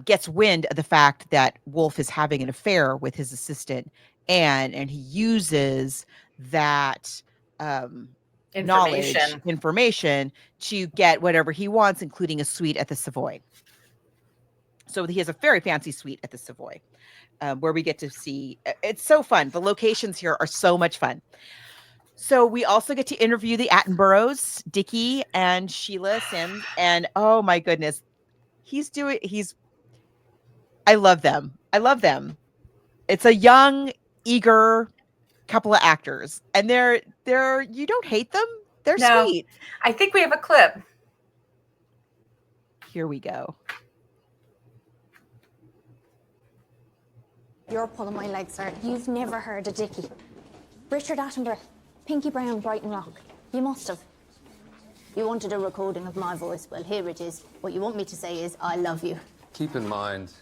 gets wind of the fact that Wolf is having an affair with his assistant, and he uses that information to get whatever he wants, including a suite at the Savoy. So he has a very fancy suite at the Savoy, where we get to see. It's so fun. The locations here are so much fun. So we also get to interview the Attenboroughs, Dickie and Sheila Sims, and oh my goodness, I love them. It's a young, eager couple of actors, and they're you don't hate them. They're sweet. I think we have a clip. Here we go. You're pulling my leg, sir. You've never heard of Dickie. Richard Attenborough, Pinky Brown, Brighton Rock. You must have. You wanted a recording of my voice. Well, here it is. What you want me to say is, I love you. Keep in mind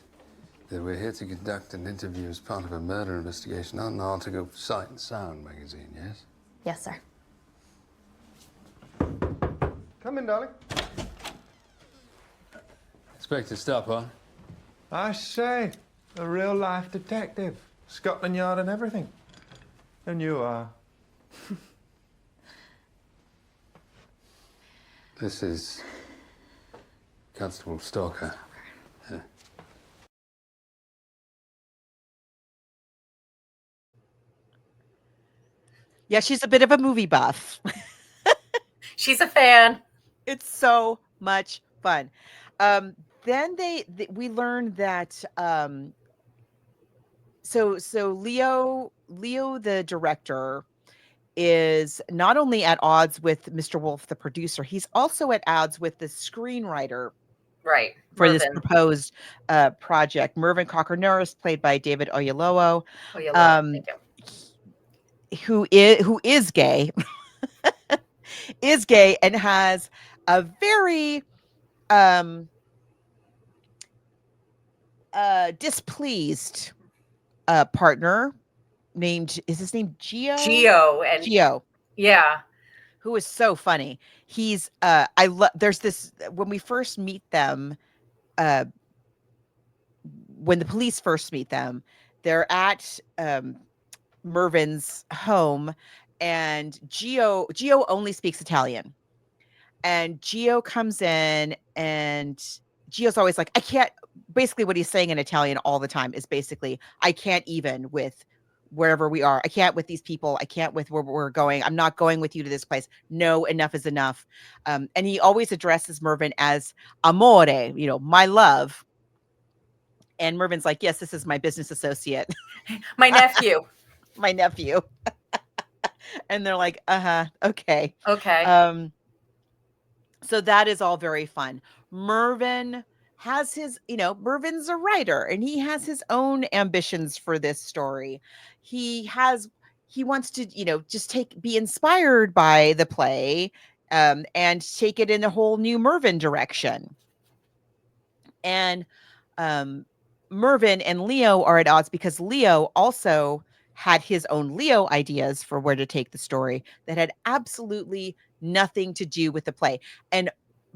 that we're here to conduct an interview as part of a murder investigation, not an article for Sight and Sound magazine, yes? Yes, sir. Come in, darling. Inspector Stoppard. I say, a real-life detective. Scotland Yard and everything. And you are? This is Constable Stalker. Yeah. Yeah, she's a bit of a movie buff. She's a fan. It's so much fun. Then we learned that so Leo the director is not only at odds with Mr. Wolf the producer, he's also at odds with the screenwriter Right. for this proposed project. Mervyn Cocker-Norris, played by David Oyelowo, thank you. who is gay, is gay and has a very displeased partner named, is his name Gio? Yeah. Who is so funny. He's there's this, when we first meet them, when the police first meet them, they're at Mervyn's home, and Gio only speaks Italian. And Gio comes in, and Gio's always like, I can't, basically what he's saying in Italian all the time is basically, I can't even with wherever we are. I can't with these people. I can't with where we're going. I'm not going with you to this place. No, enough is enough. And he always addresses Mervyn as amore, my love. And Mervyn's like, yes, this is my business associate. My nephew. My nephew. And they're like, okay. Okay. So that is all very fun. Mervyn has his, Mervyn's a writer, and he has his own ambitions for this story. He wants to, just be inspired by the play, and take it in a whole new Mervyn direction. And Mervyn and Leo are at odds because Leo also had his own Leo ideas for where to take the story that had absolutely nothing to do with the play. And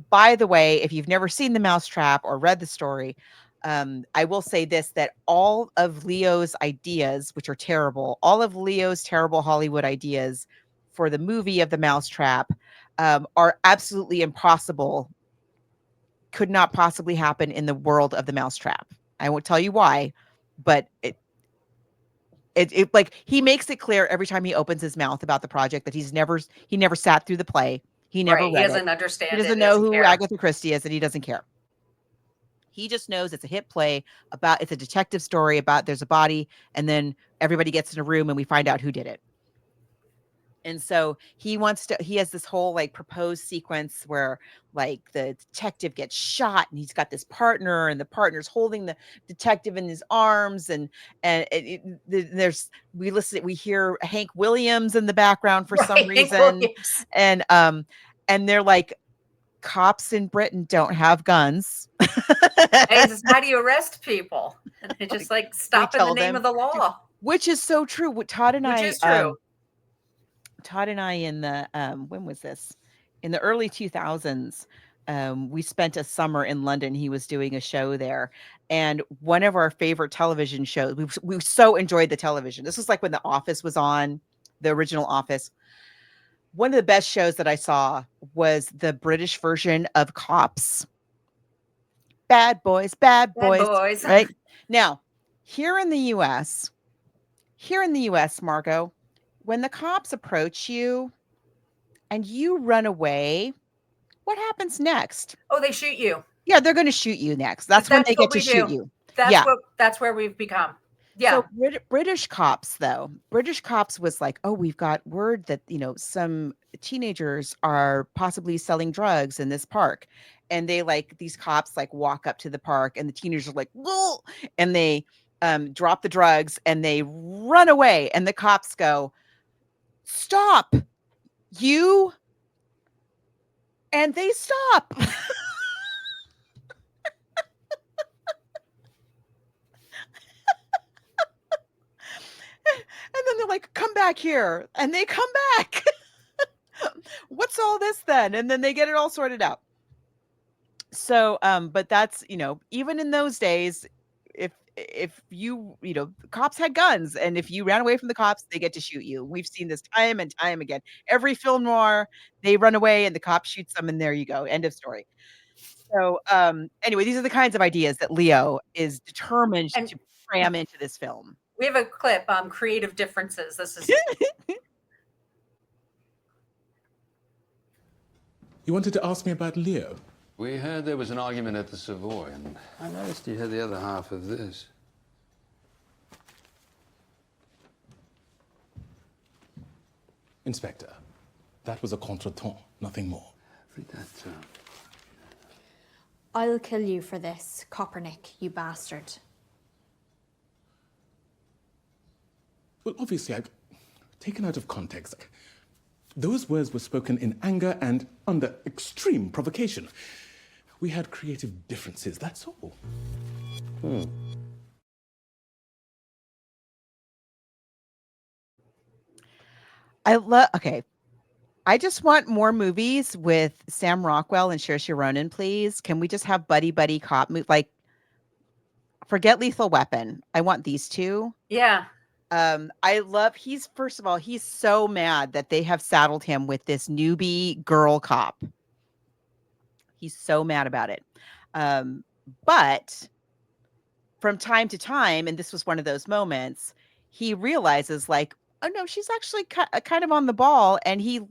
by the way, if you've never seen The Mousetrap or read the story, I will say this, that all of Leo's ideas, which are terrible, all of Leo's terrible Hollywood ideas for the movie of The Mousetrap are absolutely impossible, could not possibly happen in the world of The Mousetrap. I won't tell you why, but it like, he makes it clear every time he opens his mouth about the project that he never sat through the play. He never read He doesn't it. understand. He doesn't know who Agatha Christie is, and he doesn't care. He just knows it's a hit play it's a detective story about there's a body, and then everybody gets in a room and we find out who did it. And so he has this whole like proposed sequence where like the detective gets shot and he's got this partner and the partner's holding the detective in his arms we hear Hank Williams in the background for some reason. And they're like, cops in Britain don't have guns. How do you arrest people? And they just like stop in the name of the law. Which is so true. Todd and I in the when was this? In the early 2000s, we spent a summer in London. He was doing a show there, and one of our favorite television shows. We so enjoyed the television. This was like when The Office was on, the original Office. One of the best shows that I saw was the British version of Cops. Bad boys, right? Now, here in the US, Margot, when the cops approach you and you run away, what happens next? Oh, they shoot you. Yeah, they're going to shoot you next. That's when they get to shoot you. That's where we've become. Yeah. So British Cops was like, oh, we've got word that, some teenagers are possibly selling drugs in this park. And these cops walk up to the park and the teenagers are like, whoa, and they drop the drugs and they run away. And the cops go, stop, you. And they stop. And then they're like, come back here. And they come back. What's all this then? And then they get it all sorted out. So, but that's, even in those days, if you, cops had guns, and if you ran away from the cops, they get to shoot you. We've seen this time and time again. Every film noir, they run away and the cop shoots them, and there you go. End of story. So, anyway, these are the kinds of ideas that Leo is determined to cram into this film. We have a clip, creative differences. This is. You wanted to ask me about Leo? We heard there was an argument at the Savoy, and I noticed you had the other half of this. Inspector, that was a contretemps, nothing more. Read that. I'll kill you for this, Coppernick, you bastard. Well, obviously, I've taken out of context. Those words were spoken in anger and under extreme provocation. We had creative differences, that's all. Okay. I just want more movies with Sam Rockwell and Saoirse Ronan, please. Can we just have buddy cop forget Lethal Weapon. I want these two. Yeah. He's so mad that they have saddled him with this newbie girl cop. He's so mad about it. But from time to time, and this was one of those moments, he realizes oh no, she's actually kind of on the ball, and he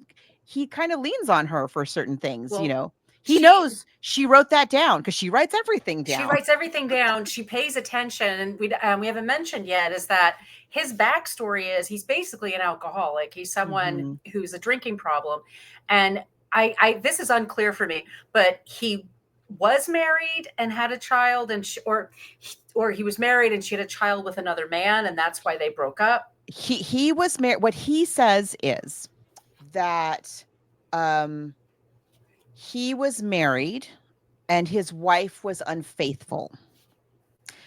kind of leans on her for certain things. Well, he knows she wrote that down because she writes everything down. She writes everything down. She pays attention, and we haven't mentioned yet is that his backstory is he's basically an alcoholic. He's someone who's a drinking problem, and this is unclear for me, but he was married and had a child, or he was married and she had a child with another man, and that's why they broke up. He was married. What he says is that he was married and his wife was unfaithful.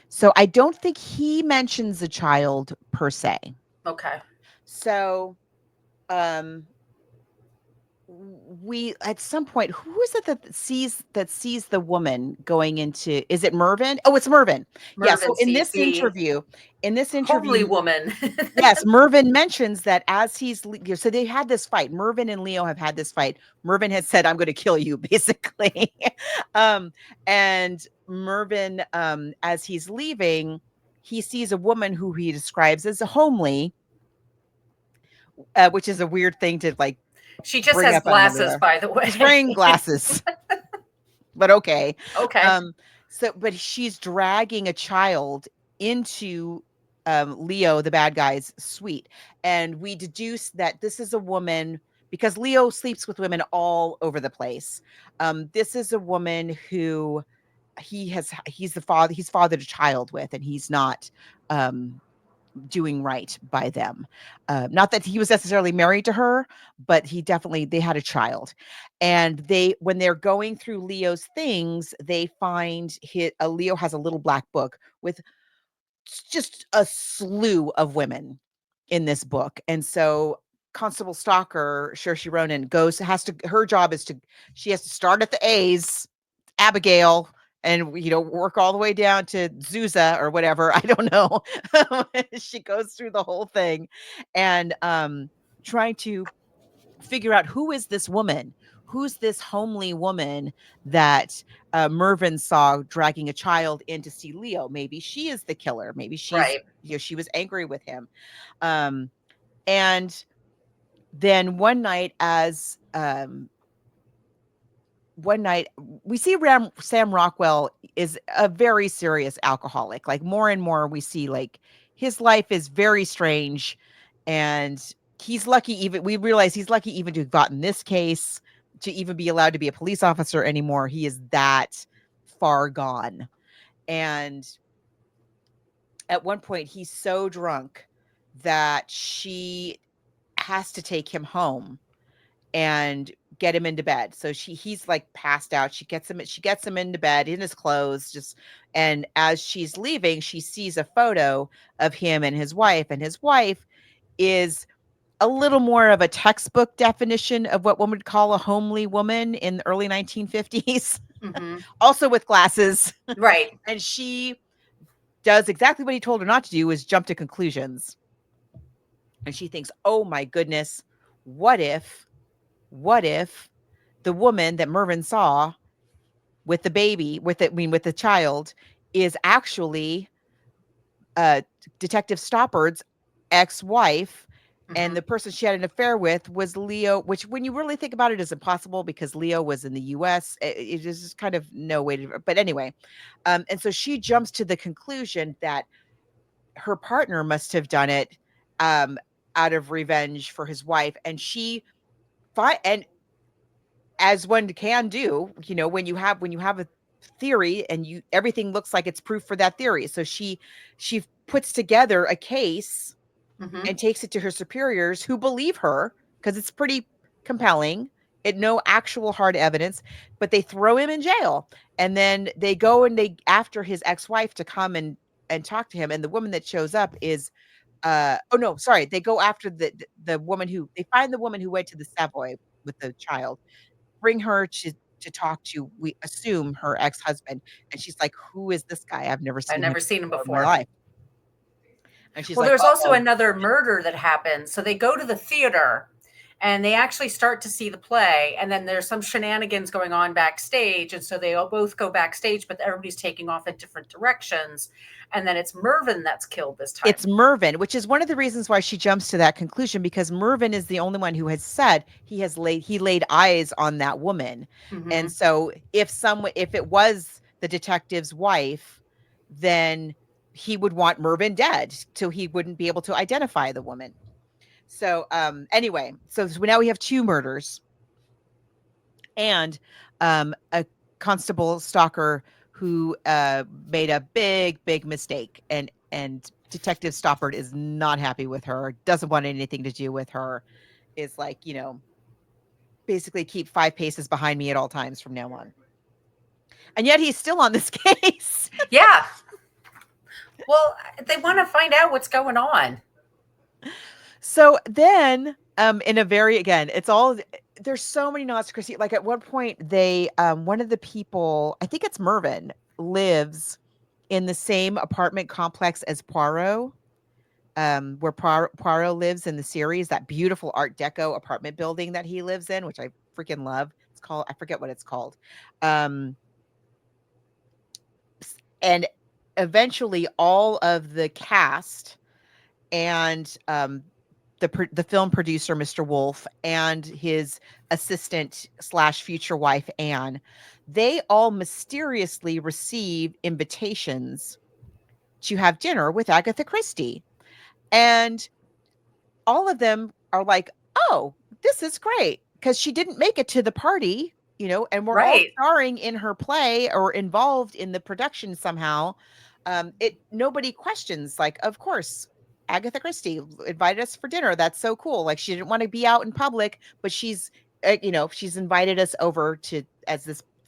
So I don't think he mentions a child per se. Okay. So we at some point, who is it that sees the woman going into, is it Mervyn? Oh, it's Mervyn. Yeah. So in this interview, homely woman. Yes, Mervyn mentions that as so they had this fight. Mervyn and Leo have had this fight. Mervyn had said, I'm going to kill you, basically. And Mervyn, as he's leaving, he sees a woman who he describes as a homely, which is a weird thing to She just has glasses, by the way. She's wearing glasses. But okay. Okay. But she's dragging a child into Leo, the bad guy's suite. And we deduce that this is a woman because Leo sleeps with women all over the place. This is a woman who he's father to child with, and he's not doing right by them. Not that he was necessarily married to her, but they had a child. And when they're going through Leo's things, they find Leo has a little black book with just a slew of women in this book. And so Constable Stalker, Saoirse Ronan, her job is she has to start at the A's, Abigail, and work all the way down to Zuza or whatever. I don't know. She goes through the whole thing and trying to figure out who is this woman? Who's this homely woman that Mervyn saw dragging a child in to see Leo? Maybe she is the killer. Maybe Right. she was angry with him. And then one night we see Sam Rockwell is a very serious alcoholic. Like more and more we see like his life is very strange, and we realize he's lucky even to have gotten this case, to even be allowed to be a police officer anymore. He is that far gone. And at one point he's so drunk that she has to take him home and get him into bed. So he's like passed out. She gets him into bed in his clothes, and as she's leaving, she sees a photo of him and his wife is a little more of a textbook definition of what one would call a homely woman in the early 1950s. Mm-hmm. Also with glasses. Right. And she does exactly what he told her not to do, is jump to conclusions. And she thinks, oh my goodness, what if the woman that Mervyn saw with the baby, with the child, is actually Detective Stoppard's ex-wife, and the person she had an affair with was Leo, which when you really think about it is impossible because Leo was in the US. It is just kind of no way to, but anyway. And so she jumps to the conclusion that her partner must have done it out of revenge for his wife. And and as one can do, when you have a theory and everything looks like it's proof for that theory. So she puts together a case and takes it to her superiors, who believe her because it's pretty compelling. No actual hard evidence, but they throw him in jail. And then they go and after his ex-wife to come and talk to him. And the woman that shows up is they go after the woman they find the woman who went to the Savoy with the child, bring her to talk to, we assume, her ex-husband. And she's like, who is this guy? I've never seen him before in my life. And she's like, there's also another murder that happens. So they go to the theater and they actually start to see the play. And then there's some shenanigans going on backstage. And so they all both go backstage, but everybody's taking off in different directions. And then it's Mervyn that's killed this time. It's Mervyn, which is one of the reasons why she jumps to that conclusion, because Mervyn is the only one who has said he laid eyes on that woman. And so if it was the detective's wife, then he would want Mervyn dead, so he wouldn't be able to identify the woman. So anyway, so now we have two murders and a Constable Stalker who made a big mistake, and Detective Stoppard is not happy with her, doesn't want anything to do with her, is like, basically keep 5 paces behind me at all times from now on. And yet he's still on this case. Yeah. Well, they want to find out what's going on. So then, there's so many nods to Christie. Like at one point, one of the people, I think it's Mervyn, lives in the same apartment complex as Poirot, where Poirot lives in the series, that beautiful Art Deco apartment building that he lives in, which I freaking love. I forget what it's called. And eventually all of the cast and the film producer, Mr. Wolf, and his assistant / future wife, Anne, they all mysteriously received invitations to have dinner with Agatha Christie. And all of them are like, oh, this is great, because she didn't make it to the party, and we're all Right. starring in her play or involved in the production somehow. Nobody questions, like, of course, Agatha Christie invited us for dinner. That's so cool. Like, she didn't want to be out in public, but she's invited us over to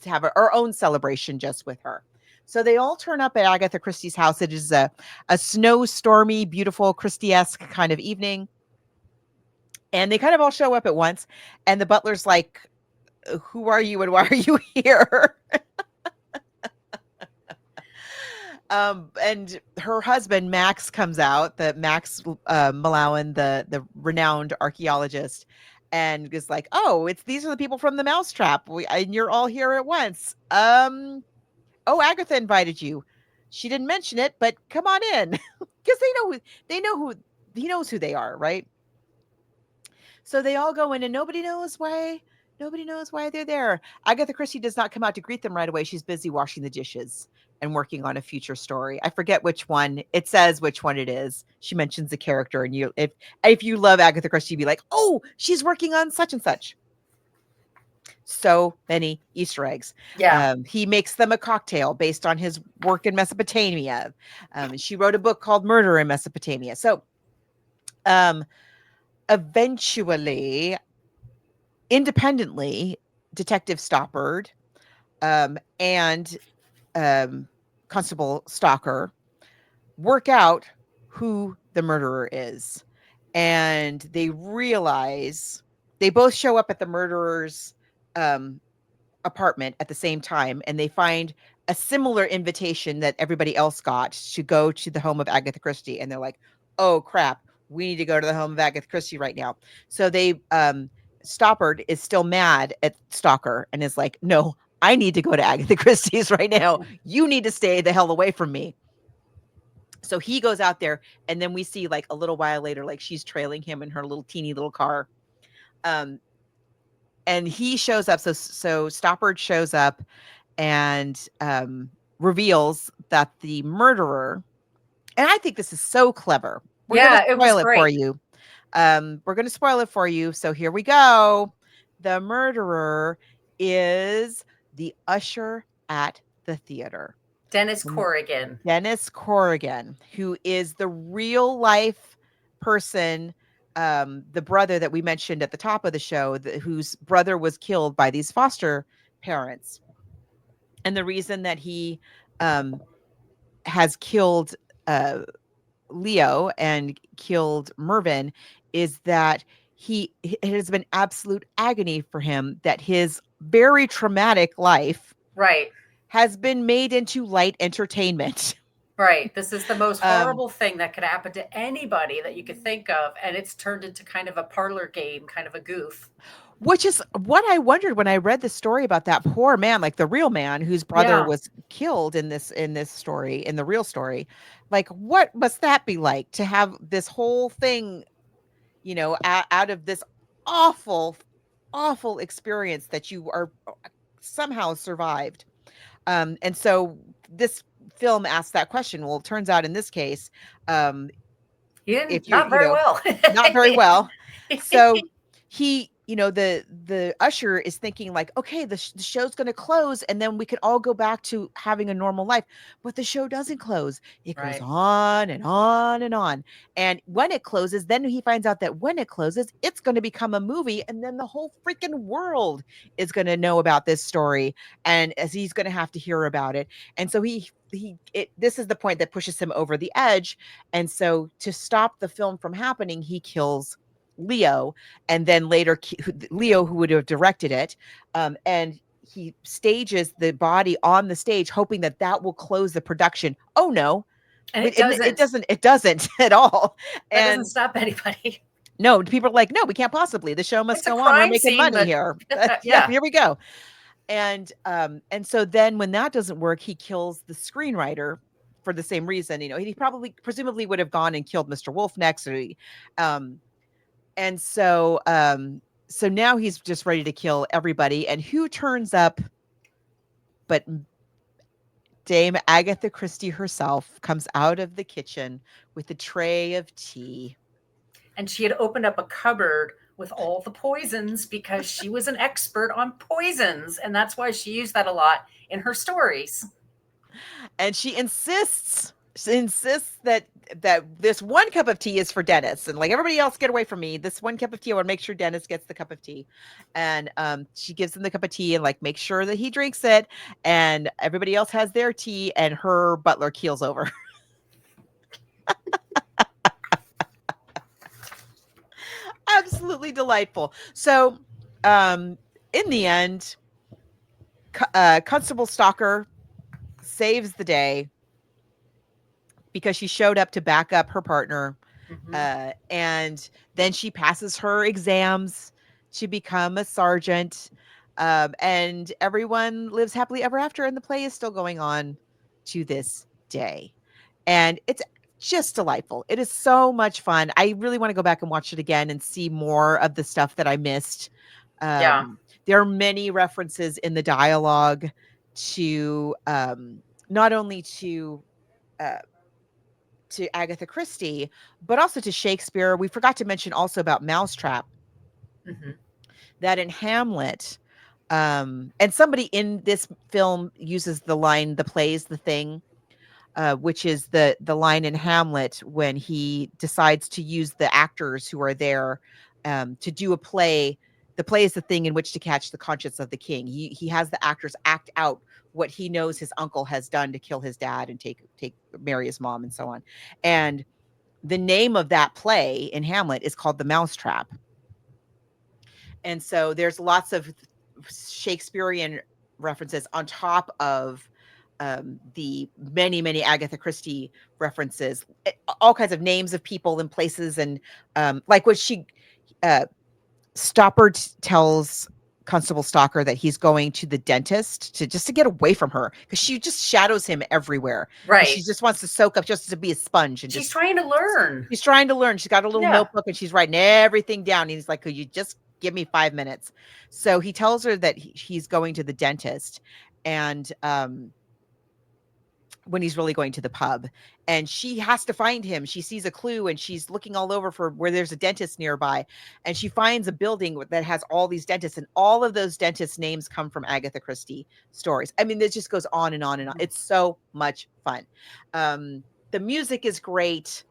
have our own celebration just with her. So they all turn up at Agatha Christie's house. It is a snowstormy, beautiful Christie-esque kind of evening. And they kind of all show up at once. And the butler's like, who are you and why are you here? And her husband, Max, comes out, Max Mallowan, the renowned archaeologist, and is like, oh, these are the people from the Mousetrap. And you're all here at once. Oh, Agatha invited you. She didn't mention it, but come on in. Because he knows who they are, right? So they all go in, and nobody knows why they're there. Agatha Christie does not come out to greet them right away. She's busy washing the dishes and working on a future story. I forget which one. It says which one it is. She mentions the character, and if you love Agatha Christie, be like, oh, she's working on such and such. So many Easter eggs. Yeah. He makes them a cocktail based on his work in Mesopotamia. She wrote a book called Murder in Mesopotamia. So eventually, independently, Detective Stoppard and Constable Stalker work out who the murderer is. And they realize they both show up at the murderer's apartment at the same time, and they find a similar invitation that everybody else got to go to the home of Agatha Christie. And they're like, oh, crap. We need to go to the home of Agatha Christie right now. So they, Stoppard is still mad at Stalker and is like, no, I need to go to Agatha Christie's right now. You need to stay the hell away from me. So he goes out there, and then we see, like, a little while later, like, she's trailing him in her little teeny little car. And he shows up. So Stoppard shows up and reveals that the murderer, and I think this is so clever. We're Yeah, going to spoil it for you. We're going to spoil it for you. So here we go. The murderer is the usher at the theater. Dennis Corrigan. Dennis Corrigan, who is the real life person, the brother that we mentioned at the top of the show, whose brother was killed by these foster parents. And the reason that he has killed Leo and killed Mervyn is that it has been absolute agony for him that his very traumatic life has been made into light entertainment. Right. This is the most horrible thing that could happen to anybody that you could think of. And it's turned into kind of a parlor game, kind of a goof. Which is what I wondered when I read the story about that poor man, like the real man whose brother was killed in this story, in the real story. Like, what must that be like to have this whole thing, out of this awful, awful experience that you are somehow survived. And so this film asks that question. Well, it turns out in this case, not very well. Not very well. So he, the usher is thinking like, okay, the show's going to close and then we can all go back to having a normal life. But the show doesn't close. It goes on and on and on. And when it closes, then he finds out that when it closes, it's going to become a movie. And then the whole freaking world is going to know about this story. And as he's going to have to hear about it. And so this is the point that pushes him over the edge. And so to stop the film from happening, he kills Leo, and then later Leo, who would have directed it, and he stages the body on the stage, hoping that will close the production. Oh no, and it doesn't. It doesn't at all. That doesn't stop anybody. No, people are like, no, we can't possibly. The show must go on. We're making money here. Yeah, here we go. And so then when that doesn't work, he kills the screenwriter for the same reason. He presumably would have gone and killed Mr. Wolf next. And so now he's just ready to kill everybody. And who turns up but Dame Agatha Christie herself comes out of the kitchen with a tray of tea. And she had opened up a cupboard with all the poisons because she was an expert on poisons. And that's why she used that a lot in her stories. And she insists that this one cup of tea is for Dennis, and like, everybody else get away from me. This one cup of tea, I want to make sure Dennis gets the cup of tea. And she gives him the cup of tea and like make sure that he drinks it, and everybody else has their tea, and her butler keels over. Absolutely delightful. So in the end, Constable Stalker saves the day because she showed up to back up her partner. And then she passes her exams to become a sergeant. And everyone lives happily ever after. And the play is still going on to this day. And it's just delightful. It is so much fun. I really want to go back and watch it again and see more of the stuff that I missed. Yeah. There are many references in the dialogue to not only to Agatha Christie, but also to Shakespeare. We forgot to mention also about Mousetrap, that in Hamlet, and somebody in this film uses the line, "The play's the thing," which is the line in Hamlet when he decides to use the actors who are there to do a play. The play is the thing in which to catch the conscience of the king. He has the actors act out what he knows his uncle has done to kill his dad and marry his mom and so on. And the name of that play in Hamlet is called The Mousetrap. And so there's lots of Shakespearean references on top of the many Agatha Christie references, all kinds of names of people and places. And like what Stoppard tells Constable Stalker that he's going to the dentist to get away from her, because she just shadows him everywhere. Right. She just wants to soak up, just to be a sponge. And she's trying to learn. She's trying to learn. She's got a little notebook and she's writing everything down. And he's like, could you just give me 5 minutes? So he tells her that he's going to the dentist, and when he's really going to the pub, and she has to find him. She sees a clue and she's looking all over for where there's a dentist nearby, and she finds a building that has all these dentists, and all of those dentists' names come from Agatha Christie stories. I mean, it just goes on and on and on. It's so much fun. The music is great.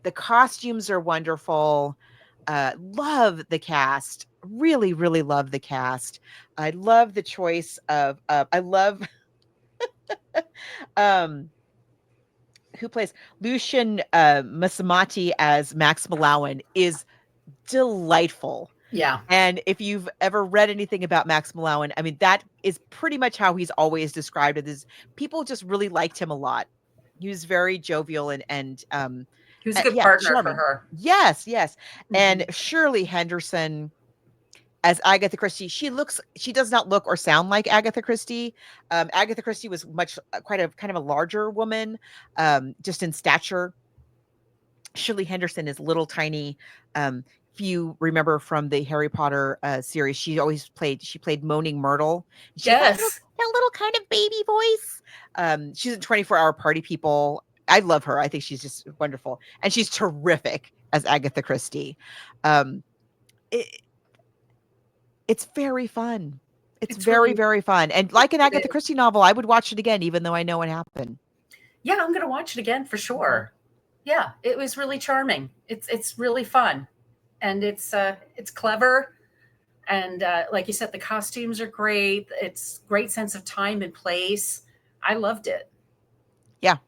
The costumes are wonderful. Love the cast. Really love the cast. I love the choice of I love who plays Lucian Masamati as Max Mallowan is delightful. Yeah. And if you've ever read anything about Max Mallowan, I mean, that is pretty much how he's always described it. Is people just really liked him a lot. He was very jovial and he was a good partner charming. for her. Yes. And Shirley Henderson as Agatha Christie, she does not look or sound like Agatha Christie. Agatha Christie was quite a kind of a larger woman, just in stature. Shirley Henderson is little tiny. If you remember from the Harry Potter series, she played Moaning Myrtle. Yes. That little kind of baby voice. She's in 24-Hour Party People. I love her. I think she's just wonderful. And she's terrific as Agatha Christie. It's very fun. It's very, very fun. And like an Agatha Christie novel, I would watch it again, even though I know what happened. Yeah, I'm going to watch it again for sure. Yeah, it was really charming. It's really fun. And it's clever. And like you said, the costumes are great. It's great sense of time and place. I loved it. Yeah.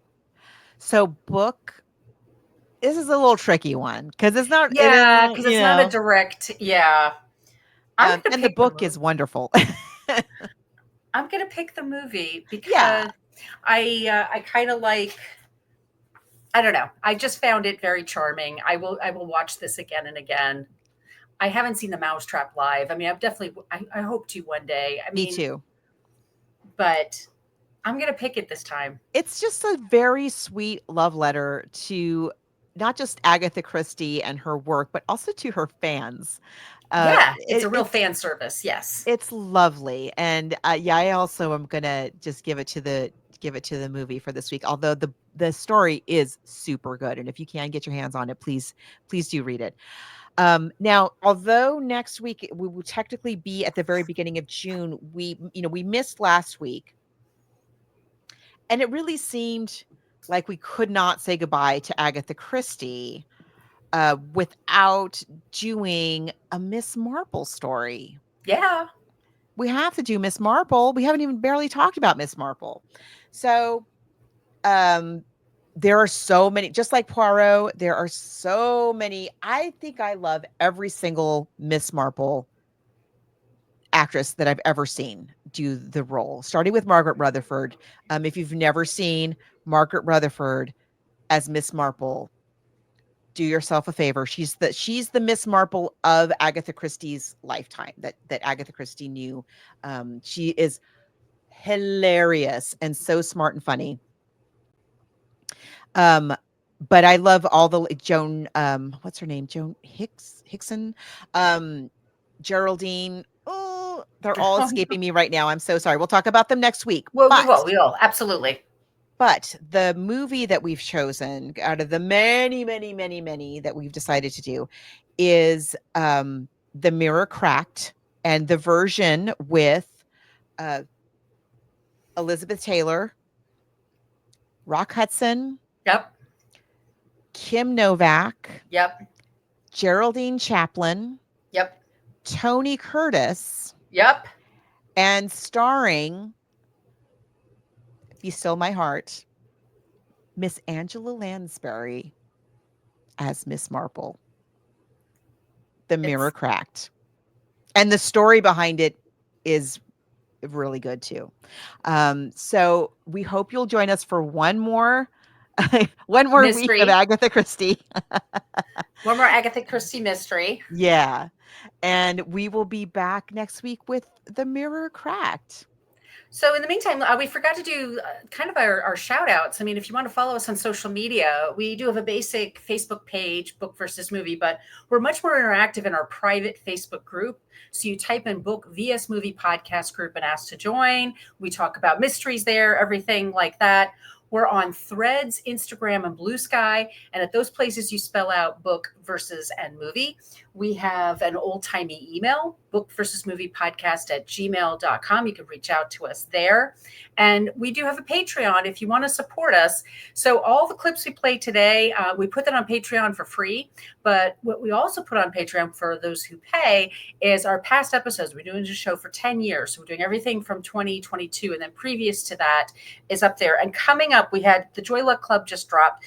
So book, this is a little tricky one because it's not. Yeah, because it's not a direct. Yeah. And the book is wonderful. I'm going to pick the movie because I kind of like, I don't know. I just found it very charming. I will watch this again and again. I haven't seen the Mousetrap live. I mean, I hope to one day. Me too. But I'm going to pick it this time. It's just a very sweet love letter to not just Agatha Christie and her work, but also to her fans. It's a real fan service. Yes. It's lovely. And I also am going to just give it to the give it to the movie for this week. Although the story is super good, and if you can get your hands on it, please do read it. Now, although next week we will technically be at the very beginning of June, we missed last week, and it really seemed like we could not say goodbye to Agatha Christie without doing a Miss Marple story. Yeah. We have to do Miss Marple. We haven't even barely talked about Miss Marple. So there are so many, just like Poirot, there are so many. I think I love every single Miss Marple actress that I've ever seen do the role, starting with Margaret Rutherford. If you've never seen Margaret Rutherford as Miss Marple, do yourself a favor. She's the Miss Marple of Agatha Christie's lifetime that Agatha Christie knew. She is hilarious and so smart and funny. But I love all the Joan, what's her name? Joan Hickson, Geraldine. Oh, they're all escaping me right now. I'm so sorry. We'll talk about them next week. We will. Absolutely. But the movie that we've chosen out of the many, many, many, many that we've decided to do is The Mirror Cracked, and the version with Elizabeth Taylor, Rock Hudson. Yep. Kim Novak. Yep. Geraldine Chaplin. Yep. Tony Curtis. Yep. And starring, If You Stole My Heart, Miss Angela Lansbury as Miss Marple. The Mirror Cracked. And the story behind it is really good too. So we hope you'll join us for one more mystery. Week of Agatha Christie. One more Agatha Christie mystery. Yeah. And we will be back next week with The Mirror Cracked. So in the meantime, we forgot to do kind of our shout outs. I mean, if you want to follow us on social media, we do have a basic Facebook page, Book versus Movie, but we're much more interactive in our private Facebook group. So you type in Book vs Movie Podcast Group and ask to join. We talk about mysteries there, everything like that. We're on Threads, Instagram, and Blue Sky. And at those places, you spell out book versus and movie. We have an old-timey email, bookversusmoviepodcast@gmail.com. You can reach out to us there. And we do have a Patreon if you want to support us. So all the clips we played today, we put that on Patreon for free. But what we also put on Patreon for those who pay is our past episodes. We're doing this show for 10 years. So we're doing everything from 2022. And then previous to that is up there. And coming up, we had the Joy Luck Club just dropped.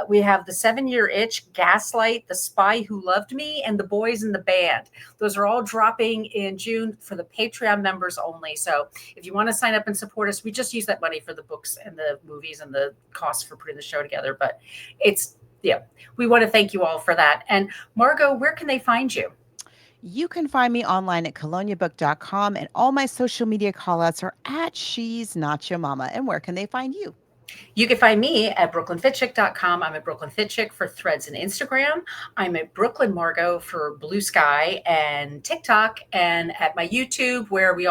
We have the 7-Year Itch, Gaslight, The Spy Who Loved Me, and The Boys in the Band. Those are all dropping in June for the Patreon members only. So if you want to sign up and support us, we just use that money for the books and the movies and the costs for putting the show together. But we want to thank you all for that. And Margot, where can they find you? You can find me online at coloniabook.com, and all my social media callouts are at She's Not Your Mama. And where can they find you? You can find me at brooklynfitchick.com. I'm at Brooklyn Fitchick for Threads and Instagram. I'm at Brooklyn Margot for Blue Sky and TikTok, and at my YouTube, where we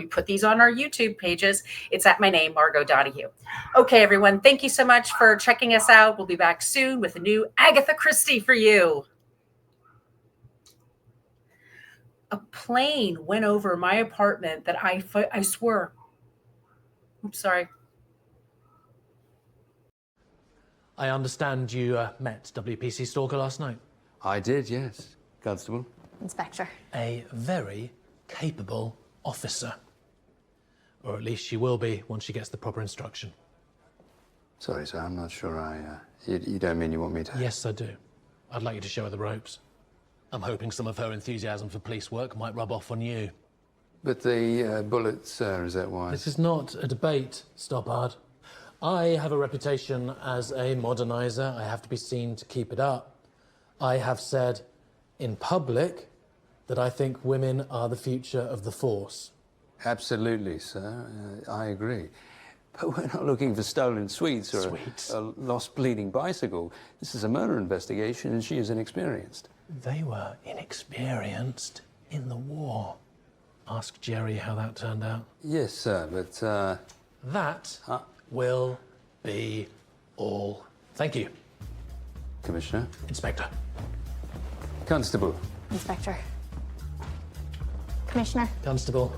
put these on our YouTube pages. It's at my name, Margot Donahue. Okay, everyone. Thank you so much for checking us out. We'll be back soon with a new Agatha Christie for you. A plane went over my apartment that I swear. Oops, sorry. I understand you met WPC Stalker last night. I did, yes. Constable? Inspector. A very capable officer. Or at least she will be once she gets the proper instruction. Sorry, sir, I'm not sure you don't mean you want me to... Yes, I do. I'd like you to show her the ropes. I'm hoping some of her enthusiasm for police work might rub off on you. But the bullets, sir, is that why? This is not a debate, Stoppard. I have a reputation as a modernizer. I have to be seen to keep it up. I have said in public that I think women are the future of the force. Absolutely, sir. I agree. But we're not looking for stolen sweets or a lost bleeding bicycle. This is a murder investigation, and she is inexperienced. They were inexperienced in the war. Ask Jerry how that turned out. Yes, sir, but... That will be all. Thank you. Commissioner. Inspector. Constable. Inspector. Commissioner. Constable.